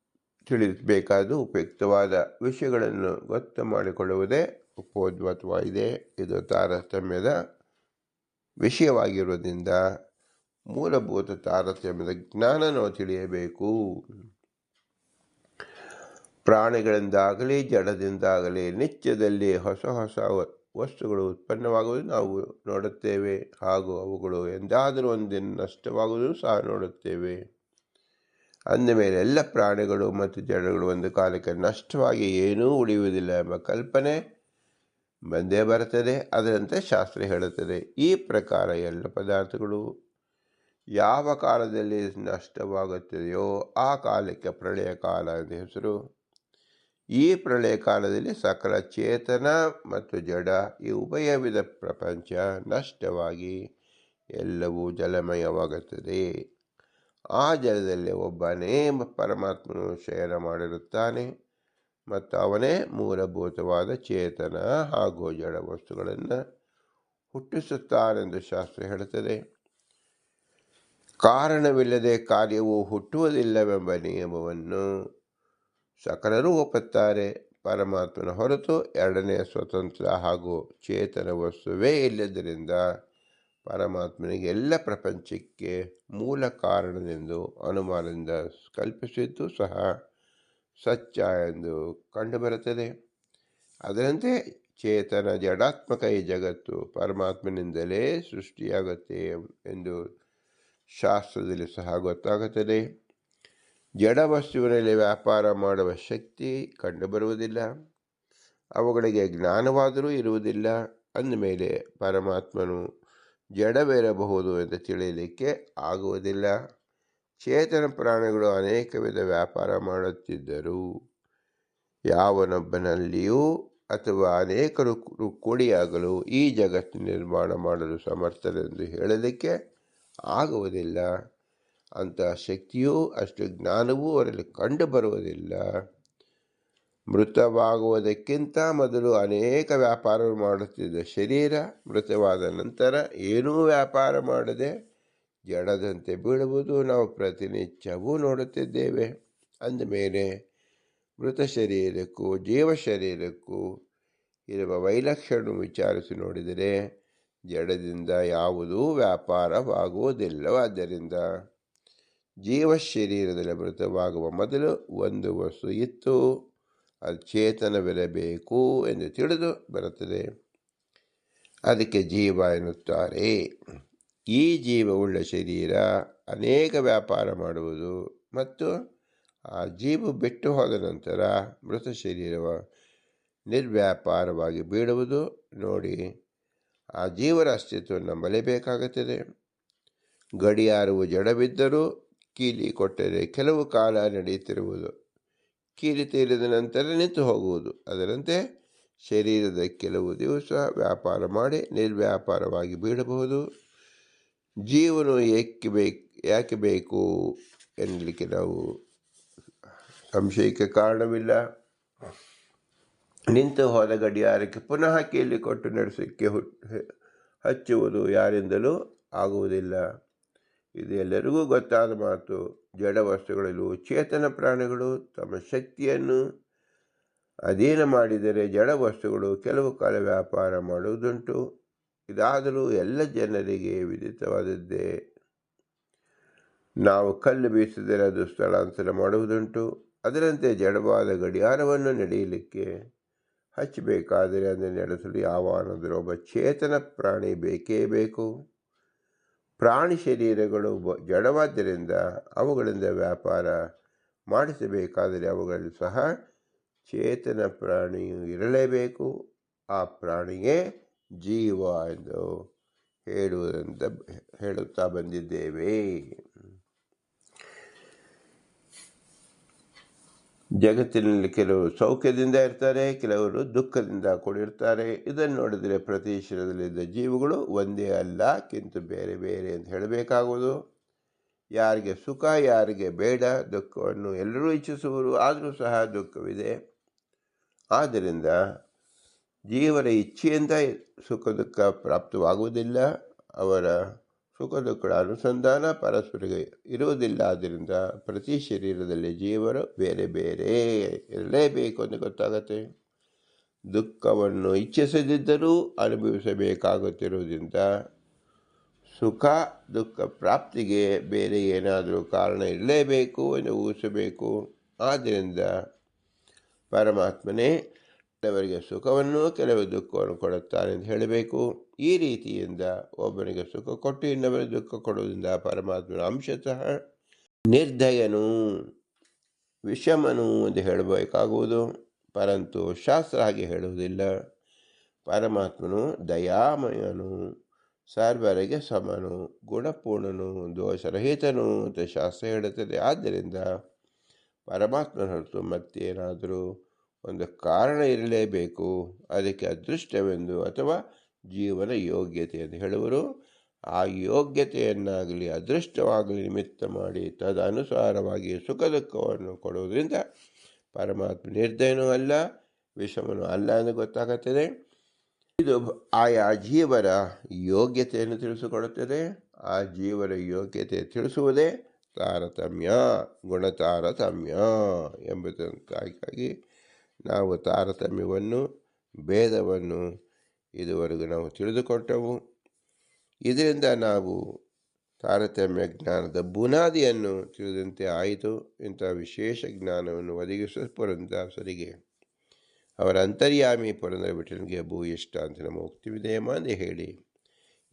ತಿಳಿಸಬೇಕಾದ ಉಪಯುಕ್ತವಾದ ವಿಷಯಗಳನ್ನು ಗೊತ್ತು ಮಾಡಿಕೊಳ್ಳುವುದೇ ಉಪೋದ್ಭತವಾಗಿದೆ. ಇದು ತಾರತಮ್ಯದ ವಿಷಯವಾಗಿರುವುದರಿಂದ ಮೂಲಭೂತ ತಾರತಮ್ಯದ ಜ್ಞಾನ ನಾವು ತಿಳಿಯಬೇಕು. ಪ್ರಾಣಿಗಳಿಂದಾಗಲಿ ಜಡದಿಂದಾಗಲಿ ನಿತ್ಯದಲ್ಲಿ ಹೊಸ ಹೊಸ ವಸ್ತುಗಳು ಉತ್ಪನ್ನವಾಗುವುದು ನಾವು ನೋಡುತ್ತೇವೆ, ಹಾಗೂ ಅವುಗಳು ಎಂದಾದರೂ ಒಂದಿನ ನಷ್ಟವಾಗುವುದೂ ಸಹ ನೋಡುತ್ತೇವೆ. ಅಂದಮೇಲೆ ಎಲ್ಲ ಪ್ರಾಣಿಗಳು ಮತ್ತು ಜಡಗಳು ಒಂದು ಕಾಲಕ್ಕೆ ನಷ್ಟವಾಗಿ ಏನೂ ಉಳಿಯುವುದಿಲ್ಲ ಎಂಬ ಕಲ್ಪನೆ ಬಂದೇ ಬರುತ್ತದೆ. ಅದರಂತೆ ಶಾಸ್ತ್ರ ಹೇಳುತ್ತದೆ. ಈ ಪ್ರಕಾರ ಎಲ್ಲ ಪದಾರ್ಥಗಳು ಯಾವ ಕಾಲದಲ್ಲಿ ನಷ್ಟವಾಗುತ್ತದೆಯೋ ಆ ಕಾಲಕ್ಕೆ ಪ್ರಳಯ ಕಾಲ ಎಂದು ಹೆಸರು. ಈ ಪ್ರಳಯ ಕಾಲದಲ್ಲಿ ಸಕಲ ಚೇತನ ಮತ್ತು ಜಡ ಈ ಉಭಯ ವಿಧ ಪ್ರಪಂಚ ನಷ್ಟವಾಗಿ ಎಲ್ಲವೂ ಜಲಮಯವಾಗುತ್ತದೆ. ಆ ಜಲದಲ್ಲಿ ಒಬ್ಬನೇ ಪರಮಾತ್ಮನು ಶಯನ ಮಾಡಿರುತ್ತಾನೆ ಮತ್ತು ಅವನೇ ಮೂಲಭೂತವಾದ ಚೇತನ ಹಾಗೂ ಜಡ ವಸ್ತುಗಳನ್ನು ಹುಟ್ಟಿಸುತ್ತಾನೆಂದು ಶಾಸ್ತ್ರ ಹೇಳುತ್ತದೆ. ಕಾರಣವಿಲ್ಲದೆ ಕಾರ್ಯವು ಹುಟ್ಟುವುದಿಲ್ಲವೆಂಬ ನಿಯಮವನ್ನು ಸಕಲರೂ ಒಪ್ಪುತ್ತಾರೆ. ಪರಮಾತ್ಮನ ಹೊರತು ಎರಡನೆಯ ಸ್ವತಂತ್ರ ಹಾಗೂ ಚೇತನ ವಸ್ತುವೇ ಇಲ್ಲದರಿಂದ ಪರಮಾತ್ಮನಿಗೆ ಎಲ್ಲ ಪ್ರಪಂಚಕ್ಕೆ ಮೂಲ ಕಾರಣವೆಂದು ಅನುಮಾನದಿಂದ ಕಲ್ಪಿಸಿದ್ದು ಸಹ ಸತ್ಯ ಎಂದು ಕಂಡುಬರುತ್ತದೆ. ಅದರಂತೆ ಚೇತನ ಜಡಾತ್ಮಕ ಈ ಜಗತ್ತು ಪರಮಾತ್ಮನಿಂದಲೇ ಸೃಷ್ಟಿಯಾಗುತ್ತೆ ಎಂದು ಶಾಸ್ತ್ರದಲ್ಲಿ ಸಹ ಗೊತ್ತಾಗುತ್ತದೆ. ಜಡ ವಸ್ತುವಿನಲ್ಲಿ ವ್ಯಾಪಾರ ಮಾಡುವ ಶಕ್ತಿ ಕಂಡುಬರುವುದಿಲ್ಲ, ಅವುಗಳಿಗೆ ಜ್ಞಾನವಾದರೂ ಇರುವುದಿಲ್ಲ. ಅಂದಮೇಲೆ ಪರಮಾತ್ಮನು ಜಡವಿರಬಹುದು ಎಂದು ತಿಳಿಯಲಿಕ್ಕೆ ಆಗುವುದಿಲ್ಲ. ಚೇತನ ಪ್ರಾಣಿಗಳು ಅನೇಕ ವಿಧ ವ್ಯಾಪಾರ ಮಾಡುತ್ತಿದ್ದರು. ಯಾವನೊಬ್ಬನಲ್ಲಿಯೂ ಅಥವಾ ಅನೇಕರು ಕೂಡಿಯಾಗಲು ಈ ಜಗತ್ತು ನಿರ್ಮಾಣ ಮಾಡಲು ಸಮರ್ಥರೆಂದು ಹೇಳಲಿಕ್ಕೆ ಆಗುವುದಿಲ್ಲ. ಅಂತಹ ಶಕ್ತಿಯೂ ಅಷ್ಟು ಜ್ಞಾನವೂ ಅವರಲ್ಲಿ ಕಂಡುಬರುವುದಿಲ್ಲ. ಮೃತವಾಗುವುದಕ್ಕಿಂತ ಮೊದಲು ಅನೇಕ ವ್ಯಾಪಾರ ಮಾಡುತ್ತಿದ್ದ ಶರೀರ ಮೃತವಾದ ನಂತರ ಏನೂ ವ್ಯಾಪಾರ ಮಾಡದೆ ಜಡದಂತೆ ಬೀಳುವುದು ನಾವು ಪ್ರತಿನಿತ್ಯವೂ ನೋಡುತ್ತಿದ್ದೇವೆ. ಅಂದಮೇಲೆ ಮೃತ ಶರೀರಕ್ಕೂ ಜೀವ ಶರೀರಕ್ಕೂ ಇರುವ ವೈಲಕ್ಷಣ್ಯ ವಿಚಾರಿಸಿ ನೋಡಿದರೆ ಜಡದಿಂದ ಯಾವುದೂ ವ್ಯಾಪಾರವಾಗುವುದಿಲ್ಲವಾದ್ದರಿಂದ ಜೀವ ಶರೀರದಲ್ಲಿ ಮೃತವಾಗುವ ಮೊದಲು ಒಂದು ವಸ್ತು ಇತ್ತು, ಅದು ಚೇತನವಿರಬೇಕು ಎಂದು ತಿಳಿದು ಬರುತ್ತದೆ. ಅದಕ್ಕೆ ಜೀವ ಎನ್ನುತ್ತಾರೆ. ಈ ಜೀವವುಳ್ಳ ಶರೀರ ಅನೇಕ ವ್ಯಾಪಾರ ಮಾಡುವುದು ಮತ್ತು ಆ ಜೀವ ಬಿಟ್ಟು ಹೋದ ನಂತರ ಮೃತ ಶರೀರವ ನಿರ್ವ್ಯಾಪಾರವಾಗಿ ಬೀಳುವುದು ನೋಡಿ ಆ ಜೀವರ ಅಸ್ತಿತ್ವವನ್ನು ನಂಬಲೇಬೇಕಾಗುತ್ತದೆ. ಗಡಿಯಾರವು ಜಡವಿದ್ದರೂ ಕೀಲಿ ಕೊಟ್ಟರೆ ಕೆಲವು ಕಾಲ ನಡೆಯುತ್ತಿರುವುದು, ಕೀಲಿ ತೀರಿದ ನಂತರ ನಿಂತು ಹೋಗುವುದು. ಅದರಂತೆ ಶರೀರದ ಕೆಲವು ದಿವಸ ವ್ಯಾಪಾರ ಮಾಡಿ ನಿರ್ವ್ಯಾಪಾರವಾಗಿ ಬೀಳಬಹುದು. ಜೀವನು ಯಾಕೆ ಬೇಕು ಎನ್ನಲಿಕ್ಕೆ ನಾವು ಸಂಶಯಕ್ಕೆ ಕಾರಣವಿಲ್ಲ. ನಿಂತು ಹೋದ ಗಡಿಯಾರಕ್ಕೆ ಪುನಃ ಕೀಲಿ ಕೊಟ್ಟು ನಡೆಸೋಕ್ಕೆ ಹಚ್ಚುವುದು ಯಾರಿಂದಲೂ ಆಗುವುದಿಲ್ಲ. ಇದು ಎಲ್ಲರಿಗೂ ಗೊತ್ತಾದ ಮಾತು. ಜಡ ವಸ್ತುಗಳಲ್ಲೂ ಚೇತನ ಪ್ರಾಣಿಗಳು ತಮ್ಮ ಶಕ್ತಿಯನ್ನು ಅಧೀನ ಮಾಡಿದರೆ ಜಡ ವಸ್ತುಗಳು ಕೆಲವು ಕಾಲ ವ್ಯಾಪಾರ ಮಾಡುವುದುಂಟು. ಇದಾದರೂ ಎಲ್ಲ ಜನರಿಗೆ ವಿದಿತವಾದದ್ದೇ. ನಾವು ಕಲ್ಲು ಬೀಸಿದರೆ ಅದು ಸ್ಥಳಾಂತರ ಮಾಡುವುದುಂಟು. ಅದರಂತೆ ಜಡವಾದ ಗಡಿಯಾರವನ್ನು ನಡೆಯಲಿಕ್ಕೆ ಹಚ್ಚಬೇಕಾದರೆ ಅದನ್ನು ನಡೆಸಲು ಯಾವನಾದರೂ ಒಬ್ಬ ಚೇತನ ಪ್ರಾಣಿ ಬೇಕೇ ಬೇಕು. ಪ್ರಾಣಿ ಶರೀರಗಳು ಜಡವಾದ್ದರಿಂದ ಅವುಗಳಿಂದ ವ್ಯಾಪಾರ ಮಾಡಿಸಬೇಕಾದರೆ ಅವುಗಳಲ್ಲಿ ಸಹ ಚೇತನ ಪ್ರಾಣಿಯು ಇರಲೇಬೇಕು. ಆ ಪ್ರಾಣಿಯೇ ಜೀವ ಎಂದು ಹೇಳುತ್ತಾ ಬಂದಿದ್ದೇವೆ. ಜಗತ್ತಿನಲ್ಲಿ ಕೆಲವರು ಸೌಖ್ಯದಿಂದ ಇರ್ತಾರೆ, ಕೆಲವರು ದುಃಖದಿಂದ ಕೂಡಿರ್ತಾರೆ. ಇದನ್ನು ನೋಡಿದರೆ ಪ್ರತಿ ಶರೀರದಲ್ಲಿದ್ದ ಜೀವಗಳು ಒಂದೇ ಅಲ್ಲ, ಕಿಂತು ಬೇರೆ ಬೇರೆ ಅಂತ ಹೇಳಬೇಕಾಗುವುದು. ಯಾರಿಗೆ ಸುಖ, ಯಾರಿಗೆ ಬೇಡ, ದುಃಖವನ್ನು ಎಲ್ಲರೂ ಇಚ್ಛಿಸುವರು, ಆದರೂ ಸಹ ದುಃಖವಿದೆ. ಆದ್ದರಿಂದ ಜೀವರ ಇಚ್ಛೆಯಿಂದ ಸುಖ ದುಃಖ ಪ್ರಾಪ್ತವಾಗುವುದಿಲ್ಲ. ಅವರ ಸುಖ ದುಃಖಗಳ ಅನುಸಂಧಾನ ಪರಸ್ಪರ ಇರುವುದಿಲ್ಲ. ಆದ್ದರಿಂದ ಪ್ರತಿ ಶರೀರದಲ್ಲಿ ಜೀವರು ಬೇರೆ ಬೇರೆ ಇರಲೇಬೇಕು ಅಂತ ಗೊತ್ತಾಗತ್ತೆ. ದುಃಖವನ್ನು ಇಚ್ಛಿಸದಿದ್ದರೂ ಅನುಭವಿಸಬೇಕಾಗುತ್ತಿರುವುದರಿಂದ ಸುಖ ದುಃಖ ಪ್ರಾಪ್ತಿಗೆ ಬೇರೆ ಏನಾದರೂ ಕಾರಣ ಇರಲೇಬೇಕು ಎಂದು ಊಹಿಸಬೇಕು. ಆದ್ದರಿಂದ ಪರಮಾತ್ಮನೇ ಕೆಲವರಿಗೆ ಸುಖವನ್ನು ಕೆಲವು ದುಃಖವನ್ನು ಕೊಡುತ್ತಾನೆ ಅಂತ ಹೇಳಬೇಕು. ಈ ರೀತಿಯಿಂದ ಒಬ್ಬನಿಗೆ ಸುಖ ಕೊಟ್ಟು ಇನ್ನೊಬ್ಬರಿಗೆ ದುಃಖ ಕೊಡುವುದರಿಂದ ಪರಮಾತ್ಮನ ಅಂಶತಃ ನಿರ್ದಯನು ವಿಷಮನು ಎಂದು ಹೇಳಬೇಕಾಗುವುದು. ಪರಂತು ಶಾಸ್ತ್ರ ಹಾಗೆ ಹೇಳುವುದಿಲ್ಲ. ಪರಮಾತ್ಮನು ದಯಾಮಯನು, ಸರ್ವರಿಗೆ ಸಮನು, ಗುಣಪೂರ್ಣನು, ದೋಷರಹಿತನು ಅಂತ ಶಾಸ್ತ್ರ ಹೇಳುತ್ತದೆ. ಆದ್ದರಿಂದ ಪರಮಾತ್ಮನ ಹೊರತು ಮತ್ತೇನಾದರೂ ಒಂದು ಕಾರಣ ಇರಲೇಬೇಕು. ಅದಕ್ಕೆ ಅದೃಷ್ಟವೆಂದು ಅಥವಾ ಜೀವನ ಯೋಗ್ಯತೆ ಎಂದು ಹೇಳುವರು. ಆ ಯೋಗ್ಯತೆಯನ್ನಾಗಲಿ ಅದೃಷ್ಟವಾಗಲಿ ನಿಮಿತ್ತ ಮಾಡಿ ತದನುಸಾರವಾಗಿ ಸುಖ ದುಃಖವನ್ನು ಕೊಡುವುದರಿಂದ ಪರಮಾತ್ಮ ನಿರ್ದಯನೂ ಅಲ್ಲ, ವಿಷಮನೂ ಅಲ್ಲ ಎಂದು ಗೊತ್ತಾಗುತ್ತದೆ. ಇದು ಆಯಾ ಜೀವರ ಯೋಗ್ಯತೆಯನ್ನು ತಿಳಿಸಿಕೊಡುತ್ತದೆ. ಆ ಜೀವರ ಯೋಗ್ಯತೆ ತಿಳಿಸುವುದೇ ತಾರತಮ್ಯ, ಗುಣತಾರತಮ್ಯ ಎಂಬುದಕ್ಕಾಗಿ ನಾವು ತಾರತಮ್ಯವನ್ನು ಭೇದವನ್ನು ಇದುವರೆಗೂ ನಾವು ತಿಳಿದುಕೊಟ್ಟವು. ಇದರಿಂದ ನಾವು ತಾರತಮ್ಯ ಜ್ಞಾನದ ಬುನಾದಿಯನ್ನು ತಿಳಿದಂತೆ ಆಯಿತು. ಇಂಥ ವಿಶೇಷ ಜ್ಞಾನವನ್ನು ಒದಗಿಸುವ ಪುರಂದರದಾಸರಿಗೆ ಅವರ ಅಂತರ್ಯಾಮಿ ಪುರಂದರ ವಿಠಲನಿಗೆ ಭೂಯಿಷ್ಠ ಅಂತ ನಮ್ಮ ಮುಕ್ತಿವಿಧೇಯಮ ಎಂದು ಹೇಳಿ,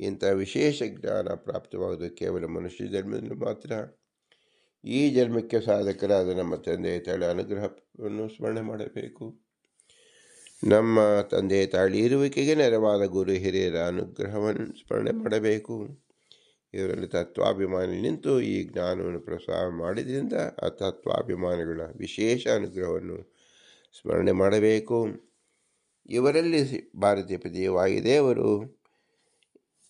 ಇಂಥ ವಿಶೇಷ ಜ್ಞಾನ ಪ್ರಾಪ್ತವಾಗುವುದು ಕೇವಲ ಮನುಷ್ಯ ಜನ್ಮದಲ್ಲಿ ಮಾತ್ರ. ಈ ಜನ್ಮಕ್ಕೆ ಸಾಧಕರಾದ ನಮ್ಮ ತಂದೆ ತಾಯಿ ಅನುಗ್ರಹವನ್ನು ಸ್ಮರಣೆ ಮಾಡಬೇಕು. ನಮ್ಮ ತಂದೆ ತಾಯಿ ಇರುವಿಕೆಗೆ ನೆರವಾದ ಗುರು ಹಿರಿಯರ ಅನುಗ್ರಹವನ್ನು ಸ್ಮರಣೆ ಮಾಡಬೇಕು. ಇವರಲ್ಲಿ ತತ್ವಾಭಿಮಾನಿ ನಿಂತು ಈ ಜ್ಞಾನವನ್ನು ಪ್ರಸಾರ ಮಾಡಿದ್ರಿಂದ ಆ ತತ್ವಾಭಿಮಾನಿಗಳ ವಿಶೇಷ ಅನುಗ್ರಹವನ್ನು ಸ್ಮರಣೆ ಮಾಡಬೇಕು. ಇವರಲ್ಲಿ ಭಾರತೀಯ ಪತಿ ವಾಯುದೇವರು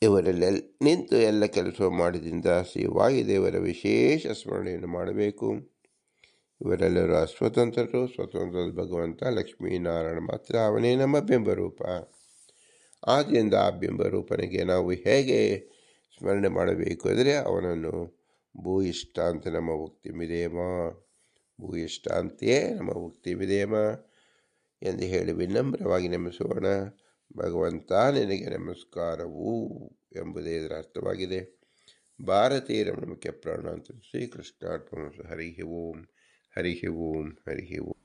ಇವರಲ್ಲಿ ನಿಂತು ಎಲ್ಲ ಕೆಲಸ ಮಾಡಿದ್ರಿಂದ ಶ್ರೀ ವಾಯುದೇವರ ವಿಶೇಷ ಸ್ಮರಣೆಯನ್ನು ಮಾಡಬೇಕು. ಇವರೆಲ್ಲರೂ ಅಸ್ವತಂತ್ರರು. ಸ್ವತಂತ್ರದ ಭಗವಂತ ಲಕ್ಷ್ಮೀನಾರಾಯಣ ಮಾತ್ರ, ಅವನೇ ನಮ್ಮ ಬಿಂಬರೂಪ. ಆದ್ದರಿಂದ ಆ ಬಿಂಬರೂಪನಿಗೆ ನಾವು ಹೇಗೆ ಸ್ಮರಣೆ ಮಾಡಬೇಕು ಅಂದರೆ ಅವನನ್ನು ಭೂಯಿಷ್ಠ ಅಂತ ನಮ್ಮ ಮುಕ್ತಿ ವಿಧೇಮ, ಭೂಯಿಷ್ಠ ಅಂತೆಯೇ ನಮ್ಮ ಮುಕ್ತಿ ವಿಧೇಮ ಎಂದು ಹೇಳಿ ವಿನಮ್ರವಾಗಿ ನಮಿಸೋಣ. ಭಗವಂತ ನಿನಗೆ ನಮಸ್ಕಾರವು ಎಂಬುದೇ ಇದರ ಅರ್ಥವಾಗಿದೆ. ಭಾರತೀಯರ ಮುಖ್ಯ ಪ್ರಾಣ ಅಂತ ಶ್ರೀಕೃಷ್ಣ. ಹರಿ ಓಂ, ಹರಿ ಓಂ, ಹರಿ ಓಂ.